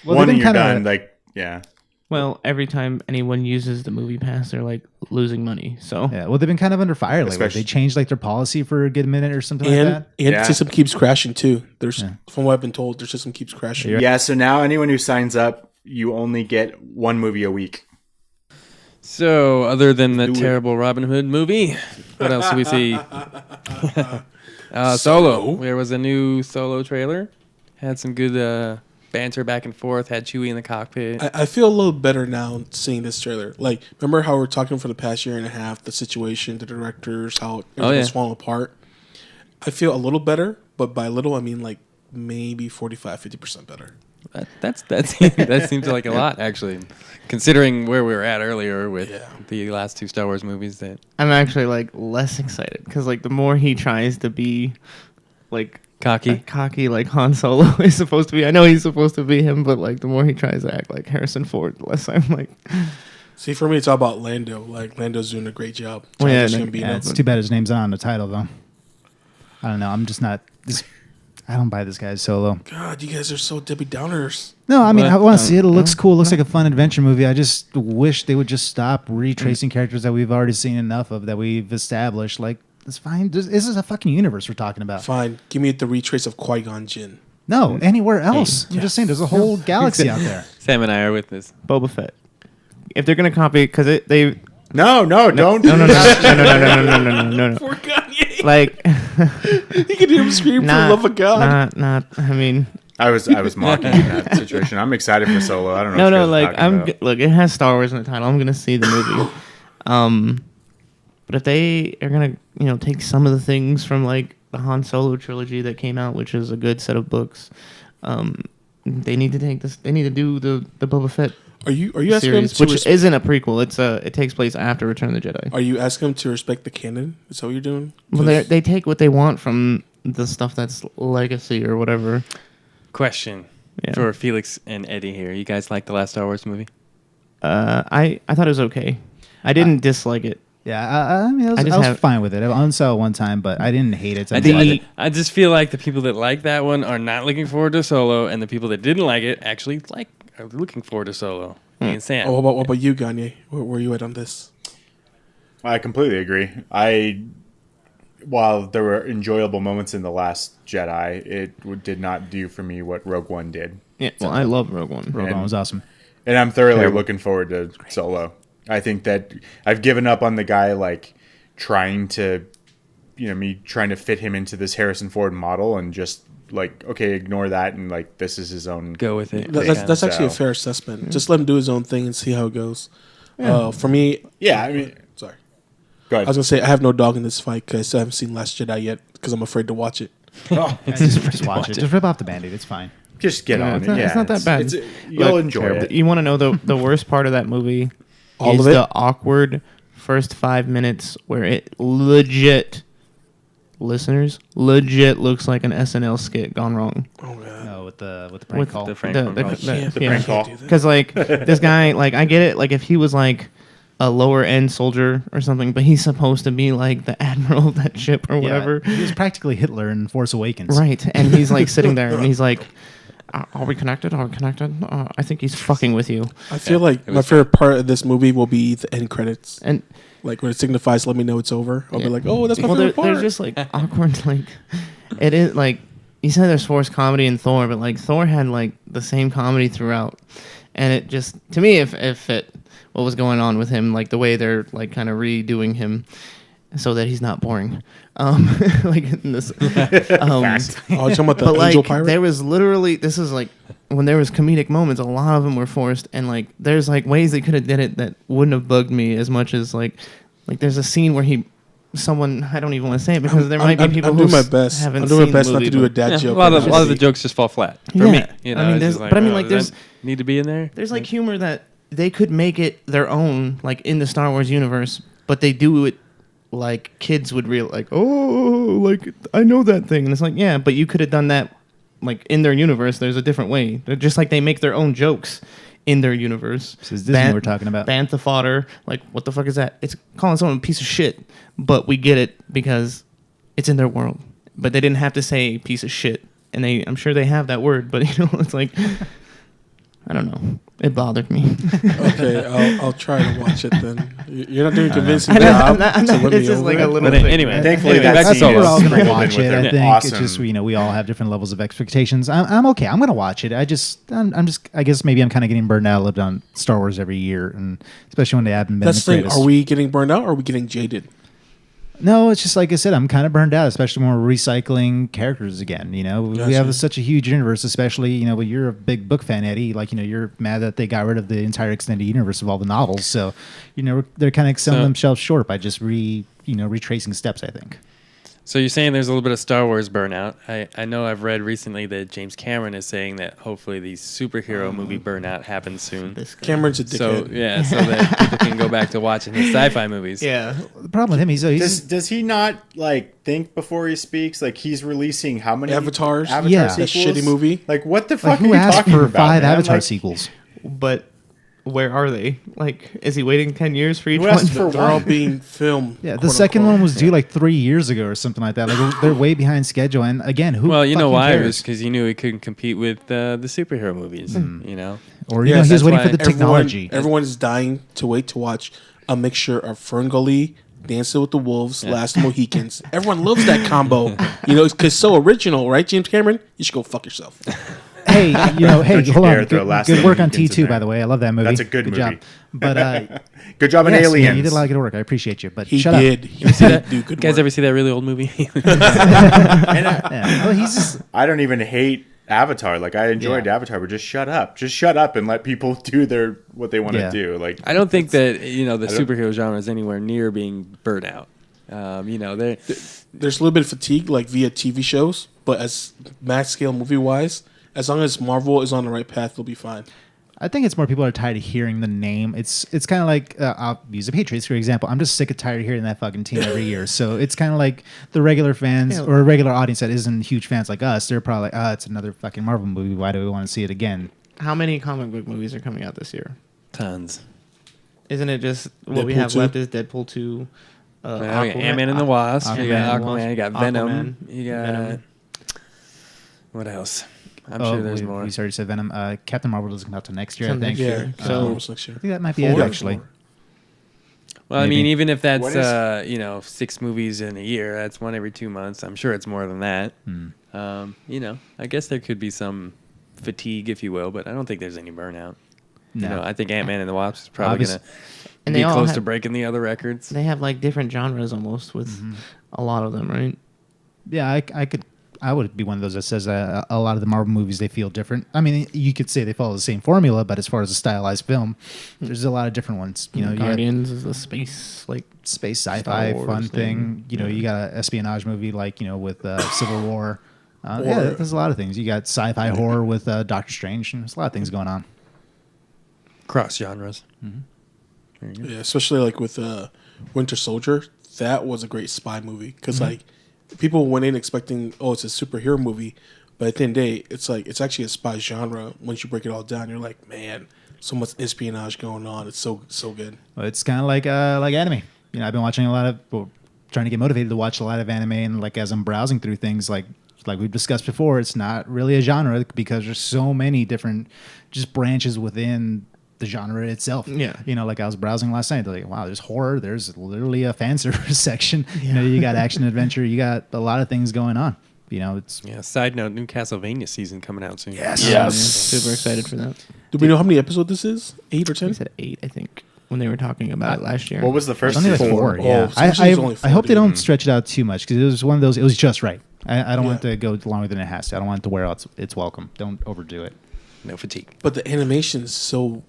Well, One they've and been you're kinda- done. Like, yeah. Well, every time anyone uses the movie pass, they're like losing money. So Yeah, well, they've been kind of under fire lately. Especially- They changed like their policy for a good minute or something like And that. and Yeah. the system keeps crashing too. There's from what I've been told, their system keeps crashing. Yeah, so now anyone who signs up, you only get one movie a week. So, other than the Do it. terrible Robin Hood movie, what else do we see? Solo. There was a new Solo trailer. Had some good banter back and forth. Had Chewie in the cockpit. I feel a little better now seeing this trailer. Like, remember how we were talking for the past year and a half, the situation, the directors, how everything's falling apart? I feel a little better, but by little, I mean like maybe 45-50% better. That seems like a lot, actually, considering where we were at earlier with the last two Star Wars movies. That I'm actually like less excited because like the more he tries to be like cocky like Han Solo is supposed to be. I know he's supposed to be him, but like the more he tries to act like Harrison Ford, the less I'm like. See, for me, it's all about Lando. Like, Lando's doing a great job. Well, yeah, Childish and- Gambino. Yeah, it's too bad his name's not on the title though. I don't know. I'm just not. I don't buy this guy's Solo. God, you guys are so Debbie Downers. No, I mean, What? I want to see it. It looks cool. It looks like a fun adventure movie. I just wish they would just stop retracing characters that we've already seen enough of, that we've established. Like, it's fine. This is a fucking universe we're talking about. Fine. Give me the retrace of Qui-Gon Jinn. No, anywhere else. I'm just saying, there's a whole galaxy out there. Sam and I are with this. Boba Fett. If they're gonna copy, because they No, don't. no. Poor Kanye. Like You can hear him scream for the love of God. not. I mean, I was mocking in that situation. I'm excited for Solo. I don't know. no. what you guys are Like talking about. look, it has Star Wars in the title. I'm gonna see the movie. But if they are gonna, take some of the things from like the Han Solo trilogy that came out, which is a good set of books, they need to take this. They need to do the Boba Fett Are you asking him series, to which isn't a prequel. It takes place after Return of the Jedi. Are you asking him to respect the canon? Is that what you're doing? Well, they take what they want from the stuff that's legacy or whatever. Question for Felix and Eddie here. You guys like the last Star Wars movie? I thought it was okay. I didn't dislike it. Yeah, I mean, I was fine with it. I only saw it one time, but I didn't hate it. I just feel like the people that like that one are not looking forward to Solo, and the people that didn't like it actually are looking forward to Solo. Me and Sam. Oh, what about you, Gagne? Where are you at on this? I completely agree. While there were enjoyable moments in The Last Jedi, it did not do for me what Rogue One did. Yeah, well, I love Rogue One. Rogue One was awesome. And I'm thoroughly looking forward to Solo. I think that I've given up on the guy trying to fit him into this Harrison Ford model and just ignore that and this is his own. Go with it. That's actually a fair assessment. Just let him do his own thing and see how it goes. For me, sorry. Go I ahead. was gonna say I have no dog in this fight because I haven't seen Last Jedi yet because I'm afraid to watch it. Just watch it. Just rip off the Band-Aid. It's fine. Just get on it. It's not that bad. You'll enjoy it. You want to know the worst part of that movie? All is of it? the awkward first 5 minutes where it legit looks like an SNL skit gone wrong. Oh man. No, with the prank call. The Frank The prank call. Because this guy, I get it. If he was a lower end soldier or something, but he's supposed to be the admiral of that ship or whatever. He was practically Hitler in Force Awakens. Right. And he's sitting there and he's like, are we connected? Are we connected? I think he's fucking with you. I feel like my favorite part of this movie will be the end credits. And When it signifies, let me know it's over. I'll be like, oh, that's my favorite part. They're just awkward. It is you said there's forced comedy in Thor, but Thor had the same comedy throughout. and it just to me it fit what was going on with him, like the way they're like kind of redoing him so that he's not boring. Like in this, Oh, you're talking about the but Angel like Pirate? there was literally this is like when there was comedic moments, a lot of them were forced, and like there's like ways they could have did it that wouldn't have bugged me as much as like there's a scene where someone I don't even want to say it because there might be people I'm who doing my best. haven't I'm doing seen my best the not movie, to do a but- dad Yeah, joke. a lot of Honestly. the jokes just fall flat for Yeah. me. You know, I mean, it's there's- just like, but I mean, oh, like, does there's- that need to be in there. There's like humor that they could make it their own, like in the Star Wars universe, but they do it like kids would like, oh, like I know that thing, and it's like, yeah, but you could have done that like in their universe. There's a different way. They're just like they make their own jokes in their universe. This is Disney we're talking about. Bantha fodder, like what the fuck is that? It's calling someone a piece of shit, but we get it because it's in their world. But they didn't have to say piece of shit, and I'm sure they have that word, but you know, it's like. I don't know. It bothered me. Okay, I'll try to watch it then. You're not doing a convincing I'm job. not- to win it's me just over like it. a little But thing. anyway, Thankfully, anyway, that that's That's scene what we're is all gonna sprinkled in watch with it. I their think awesome. it's just we all have different levels of expectations. I'm okay. I'm gonna watch it. I'm just I guess maybe I'm kind of getting burned out. I lived on Star Wars every year, and especially when they haven't been That's the the thing. greatest. Are we getting burned out or are we getting jaded? No, it's just like I said. I'm kind of burned out, especially when we're recycling characters again. You know, we Gotcha. have such a huge universe, especially but you're a big book fan, Eddie. Like you're mad that they got rid of the entire extended universe of all the novels. So, they're kind of selling So- themselves short by just retracing steps. I think. So you're saying there's a little bit of Star Wars burnout. I know I've read recently that James Cameron is saying that hopefully the superhero movie burnout happens soon. This guy. Cameron's a So dickhead. yeah, so that people can go back to watching his sci-fi movies. Yeah. The problem with him, he's Does he not like think before he speaks? Like he's releasing how many Avatars? Avatar Yeah. That sequels? shitty movie. Like what the like fuck who are you asked talking for about? 5 man? Avatar Like, sequels? But where are they? Like, is he waiting 10 years for each Who one? asked for They're all one? being filmed. Yeah, the quote, second unquote. one was due like 3 years ago or something like that. Like they're way behind schedule. And again, who? Well, you know fucking why? It cares? was because he knew he couldn't compete with the superhero movies. You know, Or Yes, he was that's waiting why for the technology. Everyone is dying to wait to watch a mixture of Ferngully, Dancing with the Wolves, Last Mohicans. Everyone loves that combo. Because it's so original, right, James Cameron? You should go fuck yourself. Hey, hey, Don't you hold dare on. throw Good, Last good of work on Mohicans in T2, by there. the way. I love that movie. That's a good job. movie. But Good job on yes, Aliens. yeah, you did a lot of good work. I appreciate you. But He shut did. up. He did do good you guys work. ever see that really old movie? Yeah. Well, he's just I don't even hate Avatar. Like I enjoyed Yeah. Avatar, but just shut up. Just shut up and let people do what they want to Yeah. do. Like I don't think that the don't- superhero genre is anywhere near being burnt out. They There's a little bit of fatigue, like via TV shows, but as mass scale movie wise, as long as Marvel is on the right path, they'll be fine. I think it's more people are tired of hearing the name. It's kind of like I'll use the Patriots for example. I'm just sick and tired of hearing that fucking team every year. So it's kind of like the regular fans or a regular audience that isn't huge fans like us. They're probably like, it's another fucking Marvel movie. Why do we want to see it again? How many comic book movies are coming out this year? tons. Isn't it just what we Deadpool have 2? left is Deadpool 2, Well, you got Ant-Man and the Wasp. You got Aquaman. You got Venom. You got Venom. what else? I'm sure there's more. We already said Venom. Captain Marvel doesn't come out till next year. Till I think. next Yeah. year. So So- almost next year. I think that might be Four? it actually. Well, I mean, Maybe. even if that's What is- 6 movies in a year, that's one every 2 months. I'm sure it's more than that. I guess there could be some fatigue, if you will, but I don't think there's any burnout. No. I think Ant-Man and the Wasp is probably Obvious- going to And be they all close have- to breaking the other records. They have like different genres almost with a lot of them, right? Yeah, I would be one of those that says that a lot of the Marvel movies they feel different. I mean, you could say they follow the same formula, but as far as a stylized film, there's a lot of different ones. You have Guardians is the space like space Star sci-fi Wars fun thing. thing. You got an espionage movie like with Civil War. Yeah, there's a lot of things. You got sci-fi horror with Doctor Strange. And there's a lot of things going on. Cross genres. Yeah, especially like with Winter Soldier. That was a great spy movie because like people went in expecting, it's a superhero movie, but at the end of the day, it's actually a spy genre. Once you break it all down, you're like, man, so much espionage going on. It's so good. Well, it's kind of like anime. I've been watching a lot of, trying to get motivated to watch a lot of anime, and like as I'm browsing through things, like we've discussed before, it's not really a genre because there's so many different just branches within the genre itself. Yeah. Like I was browsing last night, like, wow, there's horror, there's literally a fan service section. You got action adventure, you got a lot of things going on. It's Yeah. Side note: new Castlevania season coming out soon. Yes. Yeah, super excited for that. Do we know how many episodes this is? 8 or 10? He said 8, I think, when they were talking about it last year. What was the first only like season? 4. Oh, Yeah, so this is only I hope they 4, don't stretch it out too much because it was one of those. It was just right. I don't want Yeah. it to go longer than it has to. I don't want it to wear out its welcome. Don't overdo it. No fatigue. But the animation is so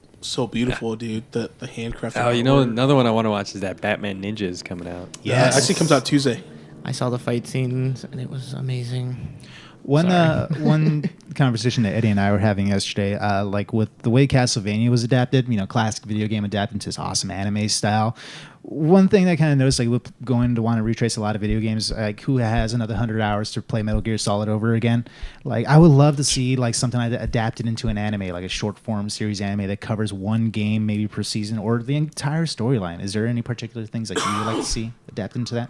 beautiful, dude. The handcrafted. Oh, you know, artwork. another one I want to watch is that Batman Ninjas coming out. Yes. Actually comes out Tuesday. I saw the fight scenes, and it was amazing. One conversation that Eddie and I were having yesterday, like with the way Castlevania was adapted, classic video game adapted to this awesome anime style. One thing that I kind of noticed, like with going to want to retrace a lot of video games, like who has another 100 hours to play Metal Gear Solid over again? Like I would love to see like something like that adapted into an anime, like a short form series anime that covers one game maybe per season or the entire storyline. Is there any particular things that you would like to see adapted into that?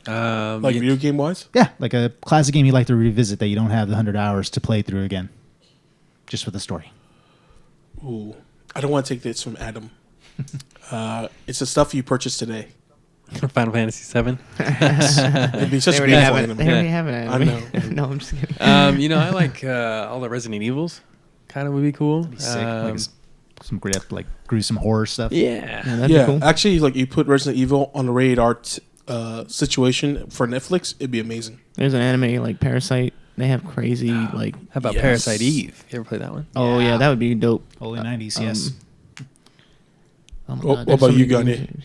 Like video game wise? Yeah, like a classic game you like to revisit that you don't have the 100 hours to play through again, just for the story. Ooh. I don't want to take this from Adam. It's the stuff you purchased today. Final Fantasy VII. It'd be such They a already beautiful have it. anime. They already have it. I know. No, I'm just kidding. I like all the Resident Evils. Kind of would be cool. Be sick. Like some great, like gruesome horror stuff. Yeah. That'd Yeah, be cool. actually, like you put Resident Evil on a rated R situation for Netflix, it'd be amazing. There's an anime like Parasite. They have crazy like. How about Yes. Parasite Eve? You ever play that one? Oh yeah, that would be dope. Early 90s, yes. Oh my What God, there's about so you, many Gunny? games.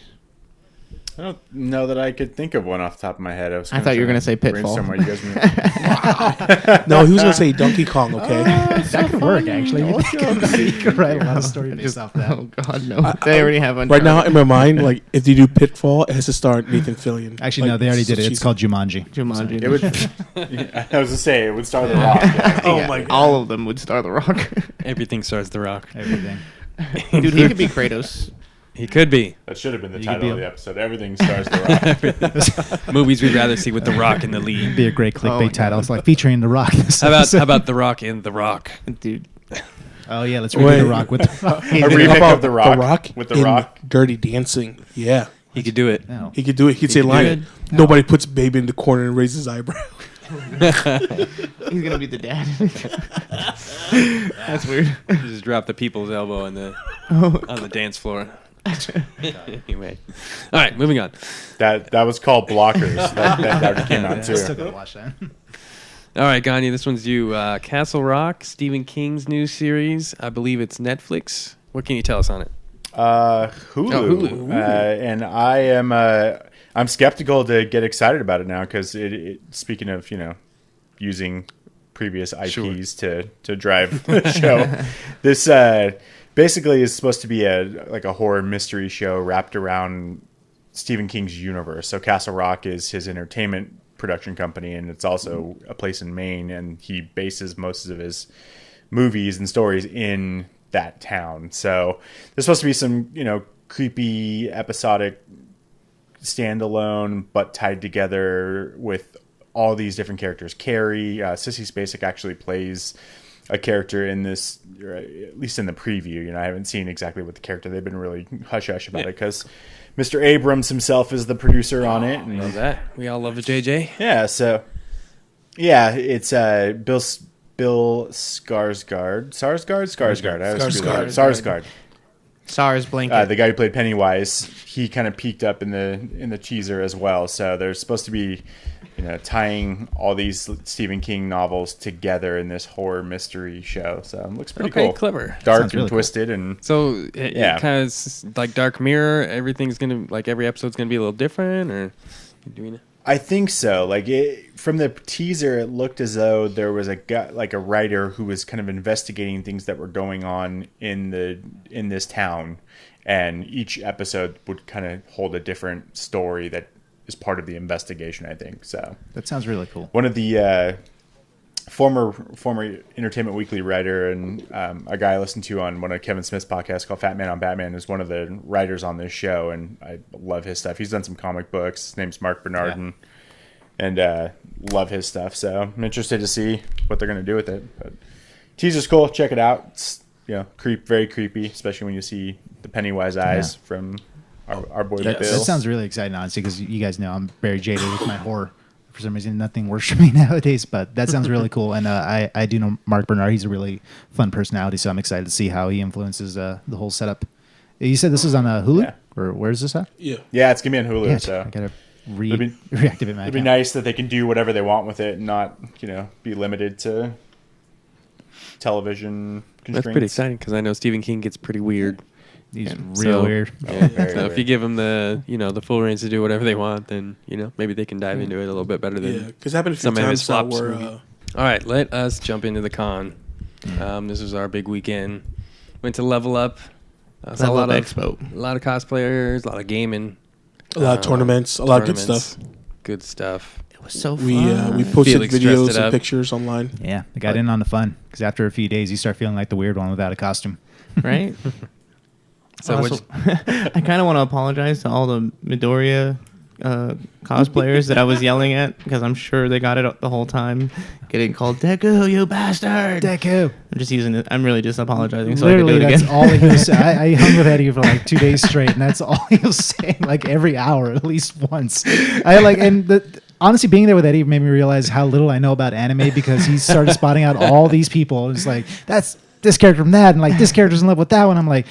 I don't know that I could think of one off the top of my head. I thought you were gonna say Pitfall. brainstorm while you guys were- No, he was gonna say Donkey Kong. Okay, That could work, actually. You could write a lot of story based off that. Oh God, no! They already have right now in my mind, like if they do Pitfall, it has to star Nathan Fillion. Actually, no, Like, they already so did it. It's cheesy. called Jumanji. Jumanji. It would. I was to say it would star The Rock. Yeah. Oh my God. All of them would star The Rock. Everything stars The Rock. Everything. Dude, he could be Kratos. He could be. That should have been the You could title be of the episode. Everything stars The Rock. Movies we'd rather see with The Rock in the lead. Be a great clickbait my title. God. It's like featuring The Rock. How about The Rock in The Rock? Dude, Oh, yeah, let's Wait. redo The Rock with The Rock. A How remake about of The Rock, with The in Rock. Dirty Dancing. Yeah, He could do it. No. he could do it. He'd say could do line. it. Nobody puts baby in the corner and raises his eyebrow. he's gonna be the dad. That's weird. Just drop the people's elbow on the dance floor. Anyway, all right, moving on. That was called Blockers. That already came out I still too. gotta watch that. All right, Ganya, this one's you. Castle Rock, Stephen King's new series. I believe it's Netflix. What can you tell us on it? Hulu. Oh, Hulu. And I am. I'm skeptical to get excited about it now because speaking of using previous IPs to drive the show, this basically is supposed to be a horror mystery show wrapped around Stephen King's universe. So Castle Rock is his entertainment production company, and it's also a place in Maine, and he bases most of his movies and stories in that town. So there's supposed to be some creepy episodic standalone but tied together with all these different characters. Carrie, Sissy Spacek actually plays a character in this, or at least in the preview. I haven't seen exactly what the character. They've been really hush hush about it because Mr. Abrams himself is the producer on it. And Love that. We all love a JJ. yeah, so yeah, it's Bill Skarsgård. Skarsgård. I always screw that up. Skarsgård. SARS blanket. The guy who played Pennywise, he kind of peeked up in the teaser as well. So they're supposed to be, tying all these Stephen King novels together in this horror mystery show. So it looks pretty cool. Clever. Dark Sounds and really cool. twisted, and So it Yeah. kind of like Dark Mirror. Everything's gonna every episode's gonna be a little different, or you doing it? I think so. From the teaser, it looked as though there was a guy, like a writer, who was kind of investigating things that were going on in this town, and each episode would kind of hold a different story that is part of the investigation, I think. So That sounds really cool. one of the former Entertainment Weekly writer and a guy I listened to on one of Kevin Smith's podcasts called Fat Man on Batman is one of the writers on this show, and I love his stuff. He's done some comic books. His name's Mark Bernardin, and love his stuff. So I'm interested to see what they're going to do with it. But teaser's cool. Check it out. It's very creepy, especially when you see the Pennywise eyes from our boy Yes. Bill. That sounds really exciting, honestly, because you guys know I'm very jaded with my horror for some reason nothing works for me nowadays. But that sounds really cool, and I do know Mark Bernard. He's a really fun personality, so I'm excited to see how he influences the whole setup. You said this is on Hulu, Yeah. or where's this at? Yeah, it's gonna be on Hulu. Yeah, So I gotta It'd be- reactivate my it'd be account. nice that they can do whatever they want with it and not, be limited to television constraints. That's pretty exciting because I know Stephen King gets pretty weird. He's Yeah. real So- weird. Yeah. very So if weird. you give them the full range to do whatever they want, then maybe they can dive into it a little bit better than Yeah, because it happened a few some of his times now flops. where All right, let us jump into the con. This was our big weekend. Went to LvlUp. Saw LvlUp Expo. a lot of cosplayers, a lot of gaming, a lot of tournaments, a lot of good tournaments, stuff. Good stuff. It was so fun. We posted Felix dressed videos it and up. pictures online. Yeah, I got in on the fun because after a few days, you start feeling like the weird one without a costume. right? So Also, I kind of want to apologize to all the Midoriya cosplayers that I was yelling at because I'm sure they got it the whole time, getting called Deku, you bastard. Deku. I'm just using it. I'm really just apologizing so Literally, I can do it that's again. all he was saying. I hung with Eddie for like 2 days straight, and that's all he was saying, like every hour, at least once. Honestly, being there with Eddie made me realize how little I know about anime because he started spotting out all these people. It's like, that's this character from that, and like this character's in love with that one. I'm like,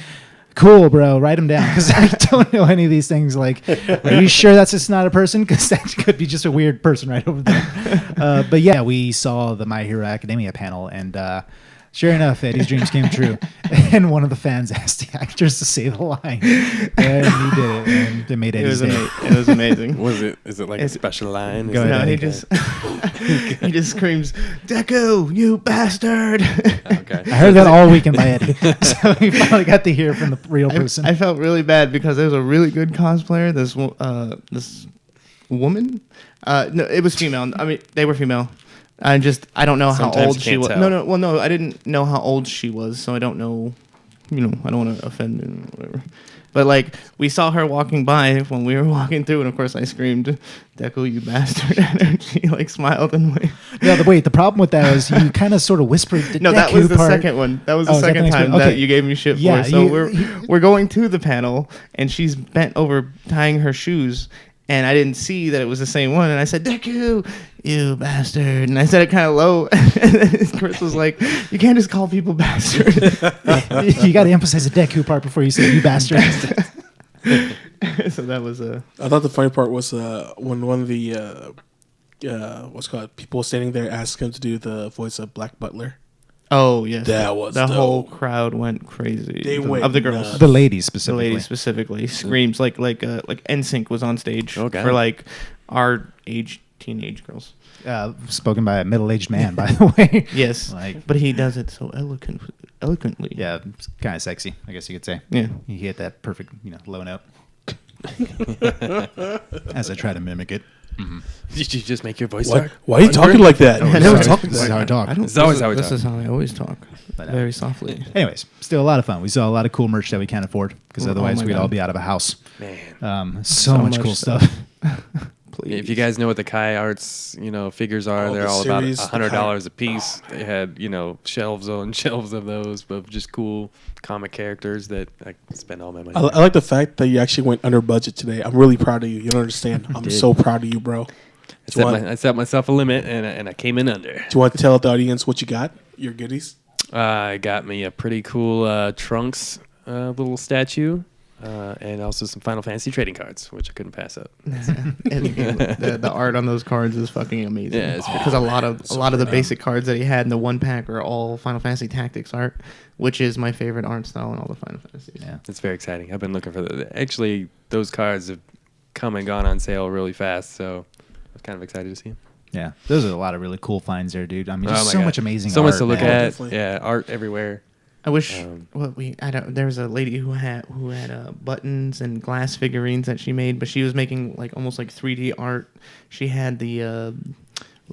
cool, bro, write them down because I don't know any of these things. Like, are you sure that's just not a person? Because that could be just a weird person right over there. But yeah, we saw the My Hero Academia panel, and sure enough, Eddie's dreams came true. And one of the fans asked the actors to say the line, and he did it, and it made It Eddie's was, day. it was amazing. Is it like a special line? Go Is ahead, it No, he like just he just screams, Deku, you bastard. okay. I heard that all weekend by Eddie, so we finally got to hear from the real person. I felt really bad because there was a really good cosplayer. This woman. No, it was female. I mean, they were female. I don't know how Sometimes old you she can't was. tell. No, I didn't know how old she was, so I don't know. I don't want to offend her or whatever. But like, we saw her walking by when we were walking through, and of course I screamed, "Deku, you bastard!" at her. And she like smiled and waved. Yeah, wait. The problem with that was you kind of sort of whispered. The No, that was Deku the part. second one. That was the Oh, is that the second next time one? that Okay. you gave me shit Yeah, for. So you- we're going to the panel, and she's bent over tying her shoes, and I didn't see that it was the same one, and I said, "Deku, you bastard," and I said it kind of low, and then Chris was like, "You can't just call people bastard." You got to emphasize the Deku part before you say you bastard. So that was I thought the funny part was when one of the what's it called people standing there asked him to do the voice of Black Butler. oh yes, That was the dope. whole crowd went crazy. They went of the girls. nuts. The ladies The specifically. ladies specifically screams like NSYNC was on stage Okay. for like our age teenage girls. Spoken by a middle-aged man, by the way. Yes, Like- but he does it so eloquently. Yeah, it's kind of sexy, I guess you could say. Yeah. He hit that perfect, low note. As I try to mimic it. Did you just make your voice What? dark? Why are you talking like that? Oh, I never sorry. talk like This is how I that. talk. It's always how we This talk. is how I always talk. But, Very softly. Anyways, still a lot of fun. We saw a lot of cool merch that we can't afford because Oh otherwise my we'd God. all be out of a house. Man. So much much cool stuff. stuff. Please. If you guys know what the Kai Arts, figures are, Oh, they're the all about series, the $100 a piece. They had, shelves on shelves of those, of just cool comic characters that I spend all my money. I like the fact that you actually went under budget today. I'm really proud of you. You don't understand. I'm did. so proud of you, bro. Do you, want, I set myself a limit, and I came in under. do you want to tell the audience what you got? Your goodies? I got me a pretty cool Trunks little statue, and also some Final Fantasy trading cards, which I couldn't pass up. And the art on those cards is fucking amazing. Yeah, it's because a lot of the basic cards that he had in the one pack are all Final Fantasy Tactics art, which is my favorite art style in all the Final Fantasies. Yeah. It's very exciting. I've been looking for actually, those cards have come and gone on sale really fast, so I was kind of excited to see them. Yeah. Those are a lot of really cool finds there, dude. I mean, Oh just my so God. much amazing So art. much to look man. at. Definitely. Yeah, art everywhere. I wish Um, there was a lady who had buttons and glass figurines that she made, but she was making almost like 3D art. She had the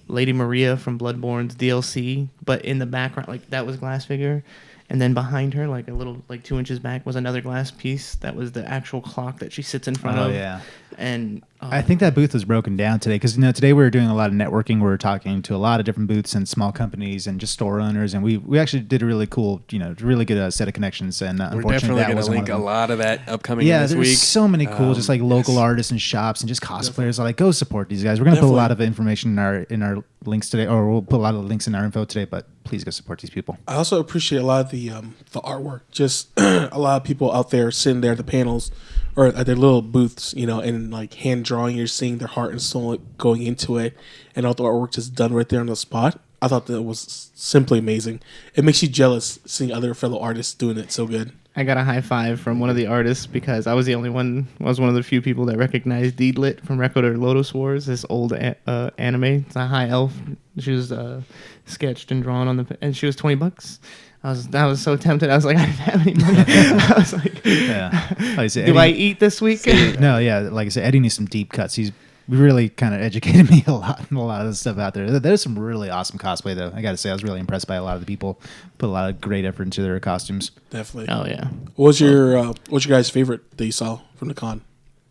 Lady Maria from Bloodborne's DLC, but in the background, that was glass figure, and then behind her, a little 2 inches back, was another glass piece that was the actual clock that she sits in front Oh, of. yeah. And I think that booth was broken down today because today we were doing a lot of networking. We were talking to a lot of different booths and small companies and just store owners, and we actually did a really cool, really good set of connections. And We're unfortunately, definitely that going to wasn't link one a of them. lot of that upcoming Yeah, this there's week. so many cool, just like local artists and shops and just cosplayers. Like, go support these guys. We're gonna put a lot of information in our links today, or we'll put a lot of links in our info today. But please go support these people. I also appreciate a lot of the artwork. Just a lot of people out there sitting there at the panels or at their little booths, and like hand drawing. You're seeing their heart and soul going into it, and all the artwork just done right there on the spot. I thought that was simply amazing. It makes you jealous seeing other fellow artists doing it so good. I got a high five from one of the artists because I was one of the few people that recognized Deedlit from Record of Lotus Wars, this old anime. It's a high elf. She was sketched and drawn and she was $20. I was so tempted. I was like, I didn't have any money. I was like, Like I said, do I eat this week? No, yeah. Like I said, Eddie needs some deep cuts. He's really kind of educated me a lot of the stuff out there. There's some really awesome cosplay, though. I got to say, I was really impressed by a lot of the people. Put a lot of great effort into their costumes. Definitely. Oh yeah. What's your guys' favorite that you saw from the con?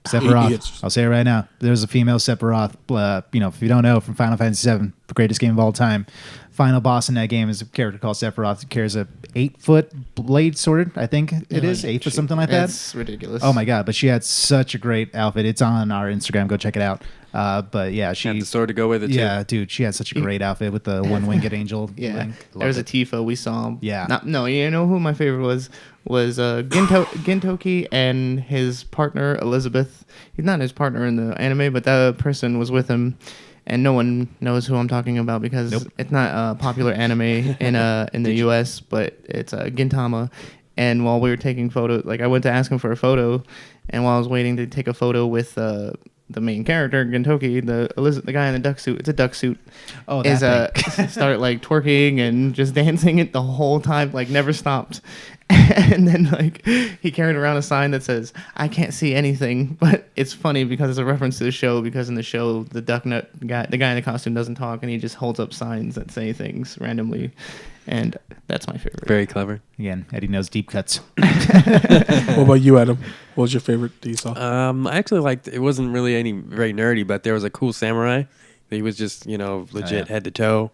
Sephiroth. I'll say it right now. There's a female Sephiroth. If you don't know, from Final Fantasy VII, the greatest game of all time. Final boss in that game is a character called Sephiroth who carries a 8-foot blade sword. I think it is 8 foot, something like that. That's ridiculous. Oh my god! But she had such a great outfit. It's on our Instagram. Go check it out. But yeah, she Had the sword to go with it, too. Yeah, dude, she had such a great outfit with the one-winged angel. Yeah, Loved there was a it. Tifa we saw. Yeah. No, you know who my favorite was Gintoki and his partner Elizabeth. He's not his partner in the anime, but that person was with him, and no one knows who I'm talking about because it's not a popular anime in the U.S., but it's Gintama. And while we were taking photos, like I went to ask him for a photo, and while I was waiting to take a photo with the main character, Gintoki, the guy in the duck suit, it's a duck suit, Oh, is that thing. start like twerking and just dancing it the whole time, like never stopped. And then like he carried around a sign that says, "I can't see anything," but it's funny because it's a reference to the show, because in the show the the guy in the costume doesn't talk and he just holds up signs that say things randomly, and that's my favorite. Very clever. Again, Eddie knows deep cuts. What about you, Adam? What was your favorite that you saw? I actually liked. It wasn't really any very nerdy, but there was a cool samurai. He was just legit head to toe.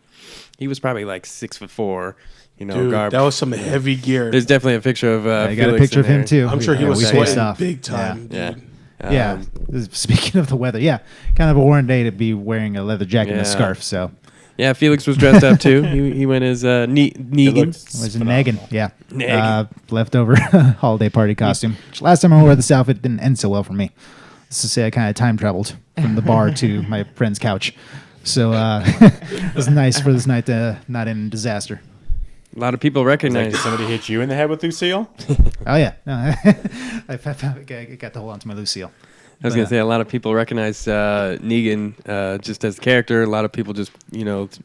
He was probably like 6'4". Dude, garb. that was some heavy gear. There's definitely a picture of. I got Felix a picture in of him there. too. I'm sure he was we sweating faced off. big time. Yeah. Dude. Yeah. Speaking of the weather, kind of a warm day to be wearing a leather jacket and a Yeah. scarf. So Yeah, Felix was dressed up too. He went as Negan. was it Megan? Yeah, Neg. leftover holiday party costume. Last time I wore this outfit, it didn't end so well for me. Let's just say I kind of time traveled from the bar to my friend's couch. So it was nice for this night to not end in disaster. A lot of people Like, recognize. did somebody hit you in the head with Lucille? Oh yeah, no, I got to hold on to my Lucille. I was gonna say a lot of people recognize Negan just as a character. A lot of people just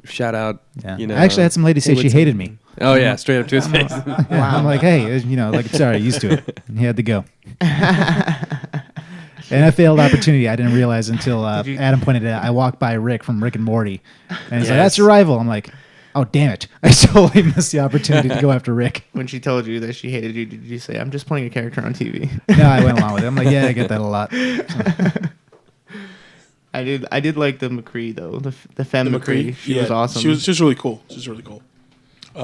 shout out. Yeah. I actually had some lady say she hated me. Oh yeah, straight up to his face. Yeah, I'm like, hey, sorry, used to it. And he had to go. And a failed opportunity I didn't realize until Adam pointed it out. I walked by Rick from Rick and Morty, and he's like, "That's your rival." I'm like, "Oh damn it! I totally missed the opportunity to go after Rick." When she told you that she hated you, did you say, "I'm just playing a character on TV"? No, I went along with it. I'm like, "Yeah, I get that a lot." I did like the McCree though. The femme McCree. She was awesome. She was really cool. She's really cool.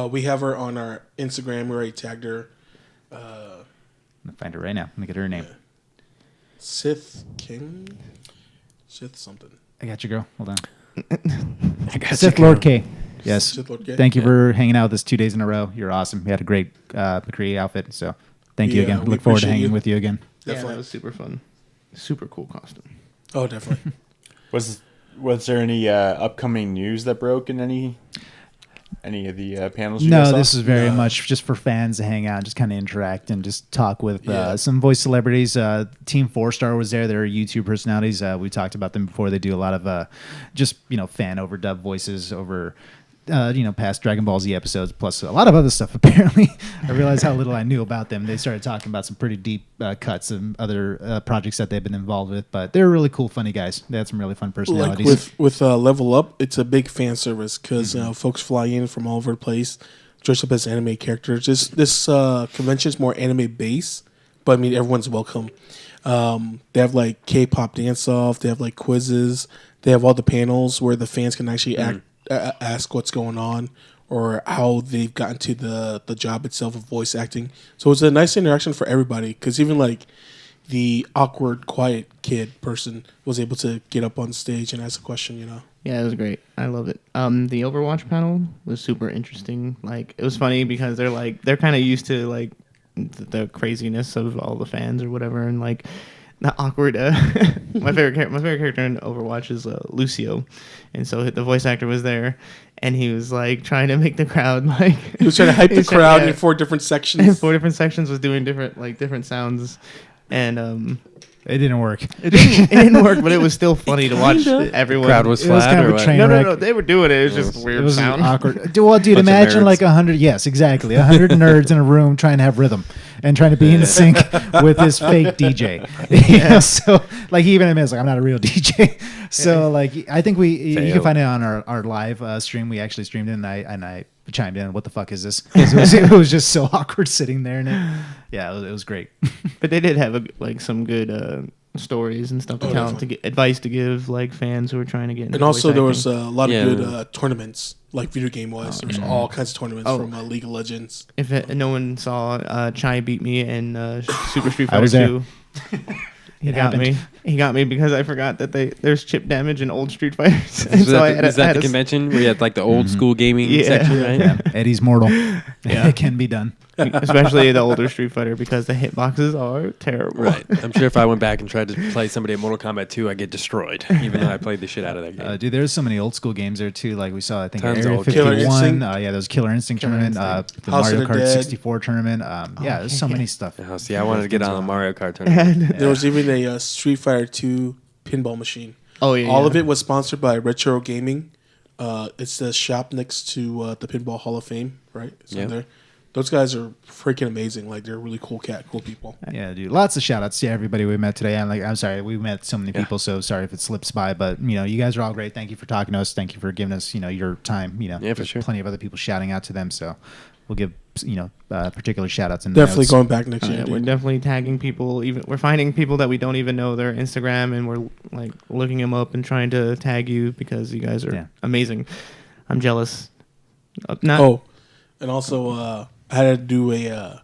We have her on our Instagram. We already tagged her. I'm gonna find her right now. Let me get her name. Sith King? Sith something. I got you, girl. Hold on. I got Sith you, Lord girl. K. Yes. Sith Lord K? Thank you for hanging out with us 2 days in a row. You're awesome. You had a great McCree outfit. So thank you Yeah, again. we Look forward to appreciate hanging you. with you again. Yeah, Definitely. that was super fun. Super cool costume. Oh, definitely. Was there any upcoming news that broke in any of the panels? You guys No, saw? this is very No. much just for fans to hang out, just kind of interact and just talk with Yeah. some voice celebrities. Team 4-Star was there. They're YouTube personalities. We talked about them before. They do a lot of just fan overdub voices over past Dragon Ball Z episodes, plus a lot of other stuff. Apparently, I realized how little I knew about them. They started talking about some pretty deep cuts and other projects that they've been involved with. But they're really cool, funny guys. They had some really fun Like personalities. with Level Up, it's a big fan service because folks fly in from all over the place, dress up as anime characters. This convention is more anime based, but I mean everyone's welcome. They have like K-pop dance off. They have like quizzes. They have all the panels where the fans can actually ask what's going on or how they've gotten to the job itself of voice acting. So it's a nice interaction for everybody because even like the awkward, quiet kid person was able to get up on stage and ask a question, you know? Yeah, it was great. I loved it. The Overwatch panel was super interesting. Like, it was funny because they're kind of used to like the craziness of all the fans or whatever, and like the awkward. My favorite character in Overwatch is Lucio, and so the voice actor was there, and he was like trying to make the crowd like He was trying to hype the crowd in 4 different sections. 4 different sections was doing different sounds, and It didn't work. it didn't work, but it was still funny to watch. Everyone Crowd was It was flat kind or of a what? train no, wreck. they were doing it. It was just It weird was sound. awkward. Well, dude, Bunch of imagine nerds. like 100. Yes, exactly. 100 nerds in a room trying to have rhythm and trying to be in sync with this fake DJ. You know, so like he even admits like I'm not a real DJ. So like I think you can Fail. find it on our live stream. We actually streamed it, and I chimed in. What the fuck is this? 'Cause it was just so awkward sitting there, and it was great. But they did have some good stories and stuff to tell, to get advice to give like fans who are trying to get into And also voice there acting. was a lot of Yeah. good tournaments, like video game wise. There's all kinds of tournaments Oh. from League of Legends. If no one saw Chai beat me in Super Street I Fighter was there. 2. He It got happened. me. He got me because I forgot that there's chip damage in old Street Fighters. And Is so I had is that the to- convention where you had like the old school gaming Yeah. section, right? Yeah, Eddie's mortal. It can be done. especially the older Street Fighter because the hitboxes are terrible. Right. I'm sure if I went back and tried to play somebody in Mortal Kombat 2, I'd get destroyed, even though I played the shit out of that game. Dude, there's so many old school games there too. Like we saw, I think Tons of Area old 51. Killer Instinct. Yeah, there was Killer Instinct Killer tournament. Instinct. The House of Mario the Kart Dead. 64 tournament. Yeah, there's so many stuff. Oh, see, I wanted to get on a Mario Kart tournament. There was even a Street Fighter 2 pinball machine. Oh yeah. All yeah. of it was sponsored by Retro Gaming. It's the shop next to the Pinball Hall of Fame, right? It's Yeah. in there. Those guys are freaking amazing. Like they're really cool people. Yeah, dude. Lots of shout outs to everybody we met today. I'm sorry, we met so many people, so sorry if it slips by. But you guys are all great. Thank you for talking to us. Thank you for giving us, your time. Yeah, for there's sure. plenty of other people shouting out to them. So we'll give particular shout outs in the Definitely notes. going back next year. Yeah, we're dude. definitely tagging people. Even we're finding people that we don't even know their Instagram, and we're like looking them up and trying to tag you because you guys are amazing. I'm jealous. Not Oh, and also I had to do a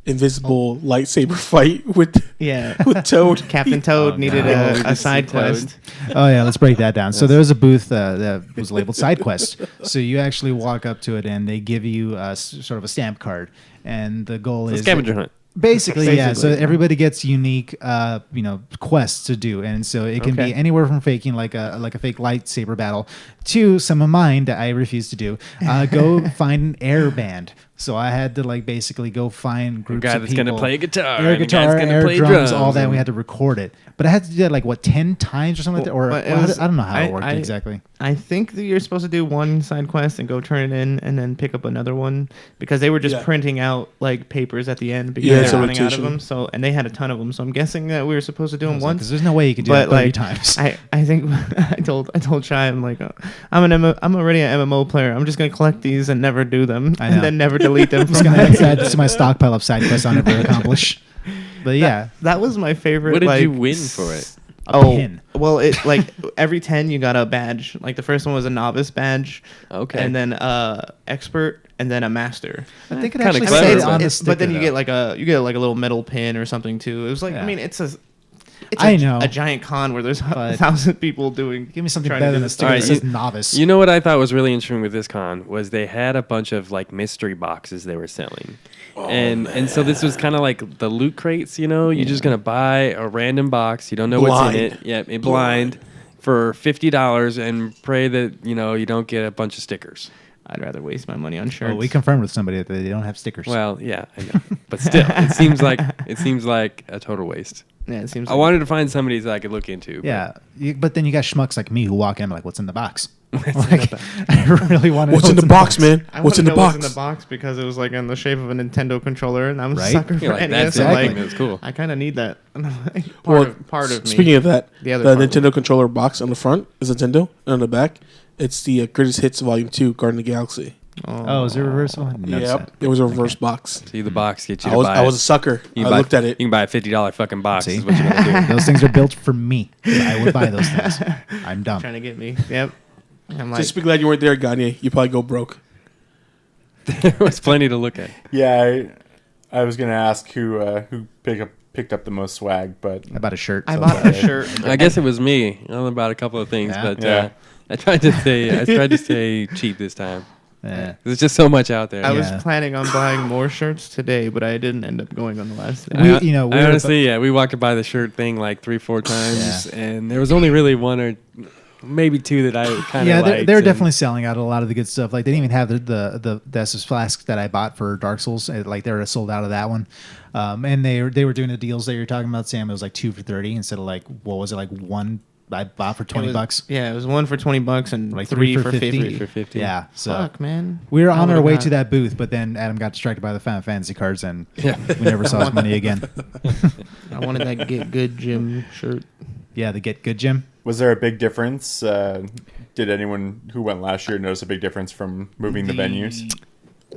invisible lightsaber fight with yeah. with Toad. Captain Toad needed no. a side quest. Oh yeah, let's break that down. So there was a booth that was labeled side quest. So you actually walk up to it and they give you sort of a stamp card, and the goal It's a is scavenger hunt. Basically, yeah. So Basically. everybody gets unique, quests to do, and so it can Okay. be anywhere from faking like a fake lightsaber battle to some of mine that I refuse to do. Go find an air band. So I had to basically go find groups guy of that's people. gonna play guitar, air and a guitar, guy's gonna air play drums, all drums, that. and- We had to record it, but I had to do that 10 times or something like that, or Well, it well, was- I don't know how it I- worked I- exactly. I think that you're supposed to do one side quest and go turn it in and then pick up another one because they were just Yeah. printing out papers at the end because Yeah, it's they're a running out of rotation. them. So and they had a ton of them. So I'm guessing that we were supposed to do them Because once. there's no way you could do But that 30 times. I think I told Chai, I'm like, I'm already an MMO player. I'm just gonna collect these and never do them I know. and then never delete them. Just From gonna my, add to my stockpile of side quests I'll never accomplish. But yeah, that was my favorite. What did you win for it? a pin. Well, it every 10 you got a badge. Like the first one was a novice badge. Okay. And then expert and then a master. I think it Kinda actually clever, said but- on the But sticker, then you though. get like a little metal pin or something too. It was like Yeah. I mean it's I know. a giant con where there's But- 1,000 people doing. Give me something trying to better do than a this sticker Alright, that says novice. You know what I thought was really interesting with this con was they had a bunch of mystery boxes they were selling. And so this was kind of like the loot crates, you're just going to buy a random box, you don't know what's in Blind. it. Yeah, blind for $50 and pray that, you don't get a bunch of stickers. I'd rather waste my money on shirts. we confirmed with somebody that they don't have stickers. Well, yeah, I know. But still, it seems like a total waste. Yeah, it seems. I wanted to find somebody that I could look into. yeah, but then you got schmucks like me who walk in like, "What's in the box?" Like, I really want to. What's in the box, man? I What's in wanna the know box? What's in the box because it was like in the shape of a Nintendo controller, and I'm a Right? sucker for You're like, NES. that's I'm exactly. like, It was cool. I kind of need that. Well, part of me. Speaking of that, The other the part. Nintendo controller box on the front is Nintendo, and on the back, it's the Greatest Hits Volume 2, Garden of the Galaxy. Oh, is there a reverse one? Yep, it was a reverse box. See, the box gets you I to was buy I was a it. sucker. You I buy- looked at it. You can buy a $50 fucking box. See? Is what you gotta Those things are built for me. I would buy those things. I'm dumb. Trying to get me. Yep. I'm like, Just be glad you weren't there, Gagne. You probably go broke. do. There was plenty to look at. Yeah, I was gonna ask who picked up the most swag, but I bought a shirt. I so bought it's a okay. shirt. I guess it was me. I only bought a couple of things, Yeah? but Yeah. I tried to stay cheap this time. Yeah. There's just so much out there. I was Yeah. planning on buying more shirts today, but I didn't end up going on the last day. We- you know, we I were- honestly, we walked by the shirt thing like 3-4 times, and there was only really one or maybe two that I kind of Yeah, liked. they're and- definitely selling out a lot of the good stuff. Like they didn't even have the Estus flask that I bought for Dark Souls. Like they were sold out of that one. And they were doing the deals that you're talking about, Sam. It was like 2 for $30 instead of like what was it, like one I bought for $20. Yeah, it was one for $20 and Like three three for for 50. 50. for 50. Yeah. So Fuck, man. we were I on our would've way got- to that booth, but then Adam got distracted by the Final Fantasy cards, and Yeah. we never saw his money again. I wanted that Get Good Gym shirt. Yeah, the Get Good Gym. was there a big difference? Did anyone who went last year notice a big difference from moving the venues?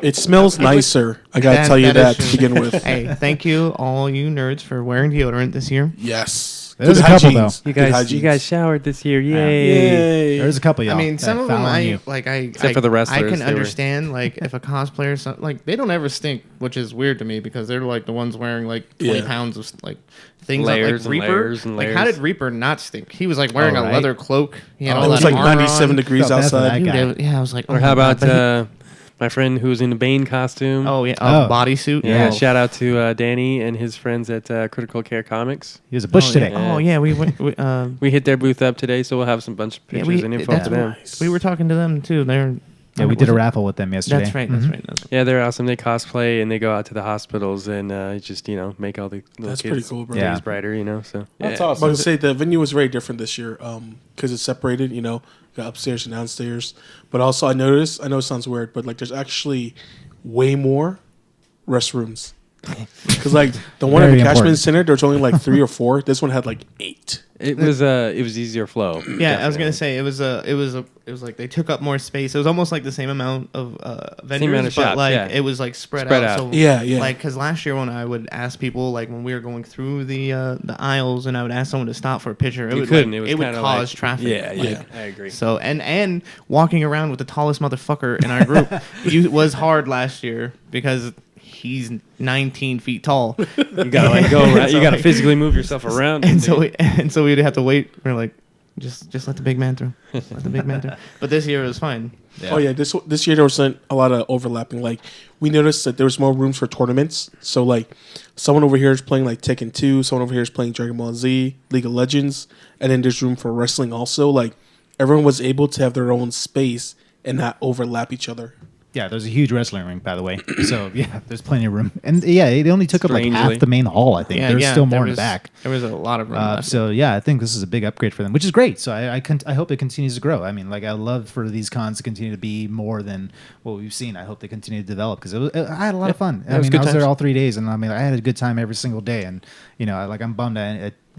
It smells nicer. I gotta That- tell you that that is to true. begin with. Hey, thank you, all you nerds, for wearing deodorant this year. Yes. There's Good a couple, hygienes. You Good guys, you hygienes. guys showered this year, yay! Yay. There's a couple, y'all. I mean, that some of them foul on you. Except for the wrestlers, I can they were- understand, like, if a cosplayer, like, they don't ever stink, which is weird to me because they're like the ones wearing like 20 Yeah. pounds of like things Layers like and Reaper. layers and Like, how layers. did Reaper not stink? He was like wearing Oh, a right. leather cloak. He had all It was that like armor 97 on. degrees Felt bad for that outside. guy. Dude, yeah, I was like, Or oh how my about God, but my friend who was in the Bane costume? oh yeah, Oh. bodysuit. yeah! Oh. Shout out to Danny and his friends at Critical Care Comics. He was a bush Oh, today. yeah. Oh yeah, we went. We hit their booth up today, so we'll have some bunch of Yeah, pictures and info that's for them. Nice. we were talking to them too. They're Yeah, we did a raffle with them yesterday. That's right. That's Mhm. right. That's right. Yeah, they're awesome. They cosplay and they go out to the hospitals and just make all the little That's kids' pretty cool, bro. Yeah. days brighter. So That's yeah. awesome. But I would say the venue was very different this year because it's separated, got upstairs and downstairs. But also I know it sounds weird, but like there's actually way more restrooms. Because like the one at Very the Cashman important. Center, there was only like 3 or 4. This one had like 8. It was easier flow. Yeah, I was gonna definitely. say it was like they took up more space. It was almost like the same amount of vendors, amount of but shops, like yeah. it was like spread Spread out. out. So Yeah, yeah. Like because last year when I would ask people, like when we were going through the aisles, and I would ask someone to stop for a picture, it You would couldn't. like, It was it would kinda cause like- traffic. Yeah, Like, yeah, I agree. So and walking around with the tallest motherfucker in our group was hard last year because he's 19 feet tall. You gotta like go around. You So, gotta like- physically move yourself around. and so we'd have to wait. We're like, just let the big man through. Just let the big man through. But this year it was fine. Oh yeah, this year there was a lot of overlapping. Like we noticed that there was more rooms for tournaments. So like someone over here is playing like Tekken 2, someone over here is playing Dragon Ball Z, League of Legends, and then there's room for wrestling also. Like everyone was able to have their own space and not overlap each other. Yeah, there's a huge wrestling ring, by the way. So yeah, there's plenty of room, and yeah, it only took up like Strangely. half the main hall. I think there's still more in the back. There was a lot of room left. So yeah, I think this is a big upgrade for them, which is great. So I hope it continues to grow. I mean, like I love for these cons to continue to be more than what we've seen. I hope they continue to develop because I had a lot of fun. I was mean, good I was there times. all 3 days, and I mean, I had a good time every single day. And I'm bummed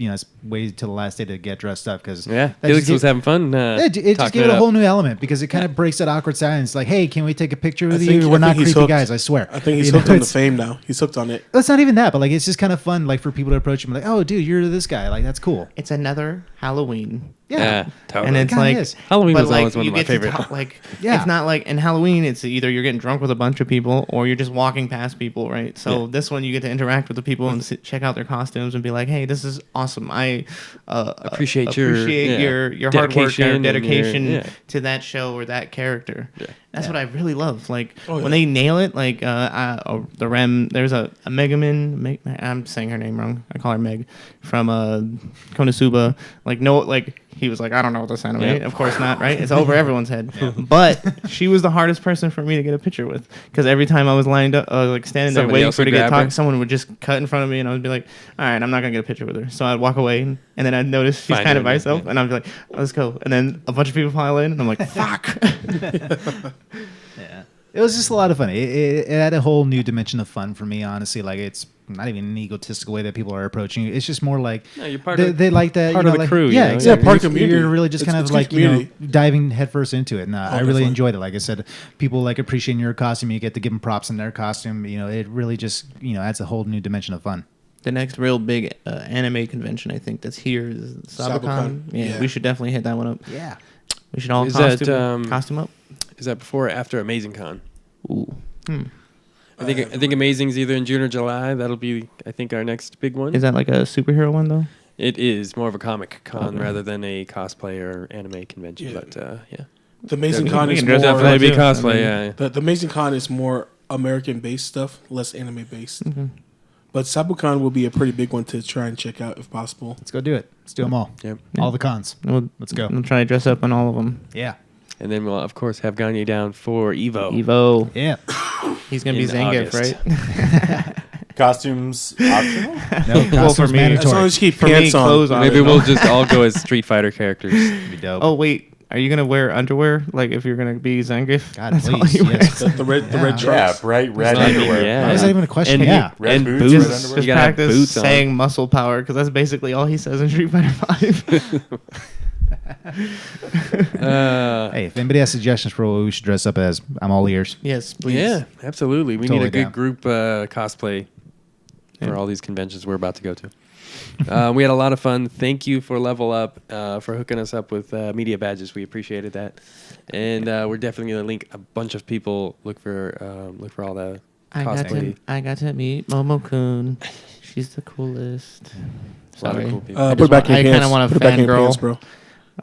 it's waited till the last day to get dressed up because Yeah, Felix was having fun. it just talking gave it a up. whole new element because it kind of breaks that awkward silence. Like, hey, can we take a picture with think- you? I We're not think he's creepy hooked. guys, I swear. I think he's You know, hooked on the it's- fame now. He's hooked on it. It's not even that, but like it's just kind of fun, like for people to approach him, like, oh, dude, you're this guy. Like that's cool. It's another Halloween. Yeah, totally. And it's kinda like is. Halloween but was always one you of my get to favorite. talk, like Yeah. it's not like in Halloween it's either you're getting drunk with a bunch of people or you're just walking past people, right? So this one you get to interact with the people and check out their costumes and be like, hey, this is awesome. I Appreciate your- your hard work, dedication your and your- dedication yeah. to that show or that character. Yeah. That's what I really love. Like Oh, yeah. when they nail it, like the Rem. There's a Megaman. I'm saying her name wrong. I call her Meg from Konosuba. Like he was like, I don't know what this anime. Yeah. Of course not, right? It's over everyone's head. But she was the hardest person for me to get a picture with because every time I was lined up, like standing there Somebody waiting else for her to would get grab her? talk, someone would just cut in front of me, and I would be like, all right, I'm not gonna get a picture with her. So I'd walk away, and then I'd notice she's Find kind her of by again, herself, yeah. and I'd be like, let's go. And then a bunch of people pile in, and I'm like, fuck. Yeah. It was just a lot of fun. It had a whole new dimension of fun for me, honestly. Like it's not even an egotistical way that people are approaching you. It's just more like No, you're part they like that. part you know, of the like, crew, Yeah, you know? exactly. Yeah, part of the community. You're really just kind It's of like community. diving headfirst into it, and I really definitely. enjoyed it. Like I said, people like appreciating your costume. You get to give them props in their costume. It really just adds a whole new dimension of fun. The next real big anime convention I think that's here is Sabacon. Sabacon, Yeah, yeah. we should definitely hit that one up. Yeah. We should all Is that, costume up. Is that before or after Amazing Con? Ooh. I think Amazing's either in June or July. That'll be, I think, our next big one. Is that like a superhero one though? It is more of a comic con Okay. rather than a cosplay or anime convention. Yeah. But yeah, The Amazing Yeah, Con we is can dress up more. for that definitely be too. cosplay. I mean- Yeah. The Amazing Con is more American-based stuff, less anime-based. Mm-hmm. But Sabacon will be a pretty big one to try and check out if possible. Let's go do it. Let's do them all. Yep. All the cons. Let's go. We'll try to dress up on all of them. Yeah. And then we'll of course have Gagne down for Evo. Evo. Yeah. He's gonna be In Zangief, August. right? Costumes optional? No, Well, for costumes me, As long mandatory. as you keep For me, pants on. clothes on. Maybe Optional. we'll just all go as Street Fighter characters. Be dope. Oh wait, are you gonna wear underwear? Like if you're gonna be Zangief? God, That's all please. you wear. Yes. The red Yeah. trunks. Yeah, bright red I mean, underwear. yeah. Why is that even a question? And Yeah. Red and boots, boots. red Just underwear. You gotta have practice boots on. saying muscle power because that's basically all he says in Street Fighter 5. Hey, if anybody has suggestions for what we should dress up as, I'm all ears. Yes, please. Yeah, absolutely. We need Totally a good down. group cosplay for Yeah. all these conventions we're about to go to. We had a lot of fun. Thank you for LvlUp for hooking us up with media badges. We appreciated that, and we're definitely going to link a bunch of people. Look for all the cosplay. I got to meet Momo-kun. She's the coolest. A lot of Sorry. cool people. I Put it back in I your kinda pants. wanna Put it back in your fangirl. pants, bro.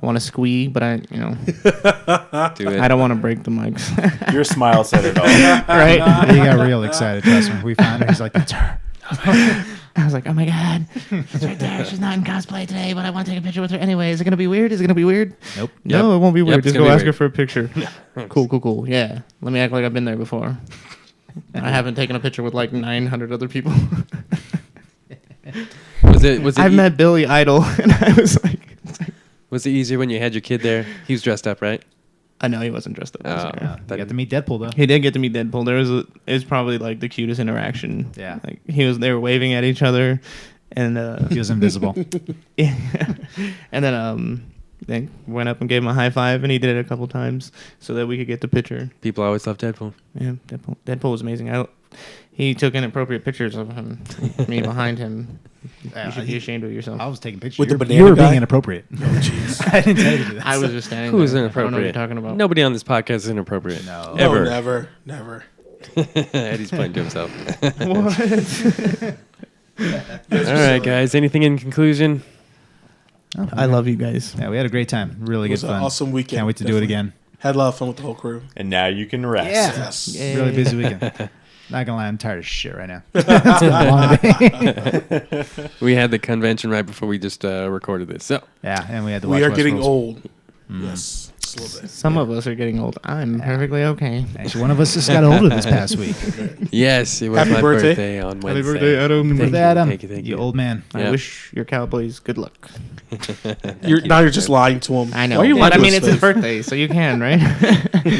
I want to squee, but I Do it. I don't want to break the mics. Your smile said it all. Right? He got real excited. Trust me. We found her. He's like, that's her. I was like, oh my god, she's right there. She's not in cosplay today, but I want to take a picture with her anyway. Is it gonna be weird? Is it gonna be weird? Nope. No, it won't be weird. it's Just gonna go be ask her weird. for a picture. Cool. Yeah. Let me act like I've been there before. I haven't taken a picture with like 900 other people. Was it? I've met Billy Idol, and I was like, Was it easier when you had your kid there? He was dressed up, right? I know he wasn't dressed up. this Oh. year. You got to meet Deadpool, though. He did get to meet Deadpool. It was probably like the cutest interaction. Yeah. Like they were waving at each other, and He was invisible. and then they went up and gave him a high five, and he did it a couple times so that we could get the picture. People always love Deadpool. Yeah, Deadpool was amazing. He took inappropriate pictures of him, me behind him. You should be ashamed of yourself. I was taking pictures. With the You banana were guy? being inappropriate. Oh, jeez. I didn't tell you to do that. I was just standing Who is there. I don't know what inappropriate? you're talking about. Nobody on this podcast is inappropriate. No. No, Ever. never. Eddie's pointing to himself. What? All right, guys. Anything in conclusion? I love you guys. Yeah, we had a great time. Really It good was an fun. awesome weekend. Can't wait to do it Definitely. again. Had a lot of fun with the whole crew. And now you can rest. Yes. Yeah. Really busy weekend. Not gonna lie, I'm tired of shit right now. It's been a long day. We had the convention right before we just recorded this. So Yeah, and we had to watch We are getting Westworld. old. Yes. Just a little bit. Some of us are getting old. I'm perfectly okay. Actually, one of us just got older this past week. yes, it was Happy my birthday. birthday on Wednesday. birthday, Adam. Thank Birthday, you, Adam. Thank you. You old man. I Yeah. wish your Cowboys good luck. You're just lying to him. I know. Why are you lying But I to mean, us, it's his Steve? birthday, so you can, right?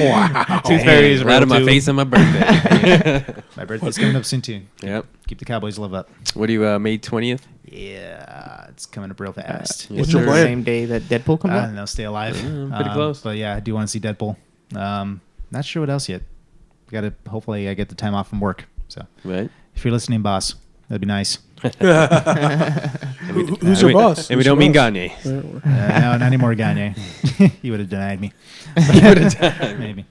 Wow. Tooth Fairy's right real in my too. face on my birthday. My birthday's coming up soon too. Yep. Keep the Cowboys love up. What do you May 20th? Yeah, it's coming up real fast. Yes, What's sir. your the plan? same day that Deadpool comes I out? don't know, stay alive. pretty close. But yeah, I do want to see Deadpool. Not sure what else yet. Got to hopefully I get the time off from work. So Right. if you're listening, boss, that'd be nice. Who's your boss? And we Who's don't your mean boss? Gagne. No, not anymore, Gagne. He would have denied me. Maybe.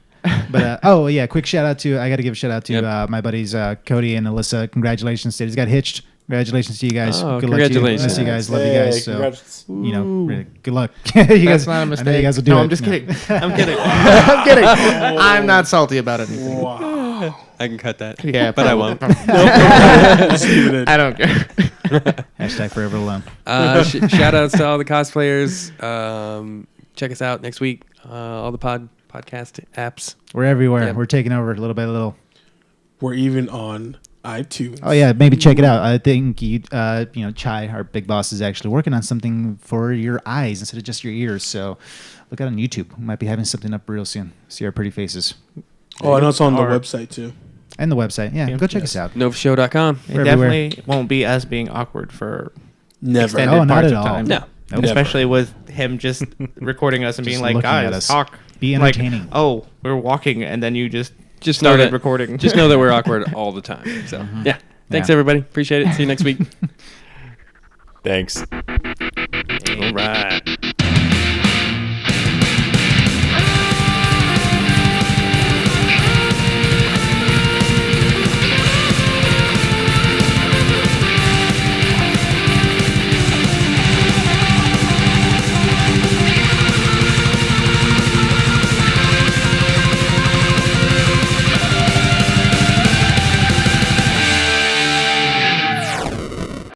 But quick shout out to I got to give a shout out to Yep. my buddies Cody and Alyssa. Congratulations, He's got hitched. Congratulations to you guys. Oh, Good luck to you. congratulations. Miss you guys. Love you Hey, guys. So congrats. you know, really, good luck. You That's guys, not a I know mistake. you guys will do no, it. I'm just kidding. I'm kidding. I'm kidding. I'm not salty about anything. Wow. I can cut that. Yeah, but I won't. Just leave it in. I don't care. Hashtag forever alone. Shout outs to all the cosplayers. Check us out next week. All the podcast apps. We're everywhere. Yep. We're taking over little by little. We're even on iTunes. Oh yeah, maybe check it out. I think Chai, our big boss, is actually working on something for your eyes instead of just your ears. So look out on YouTube. We might be having something up real soon. See our pretty faces. Oh, I know it's on the Or- website too. And the website. Yeah, Yeah. go check Yes. us out. NofaShow.com. It We're definitely won't be as being awkward for Never. extended Oh, not parts at of all. time. No. Nope. Especially with him just recording us and being Just like, looking at guys, us. talk. Be Like, entertaining. oh, we're walking, and then you just Just know started that recording. Just know that we're awkward all the time. So yeah. Thanks Yeah. everybody. Appreciate it. See you next week. Thanks. All right.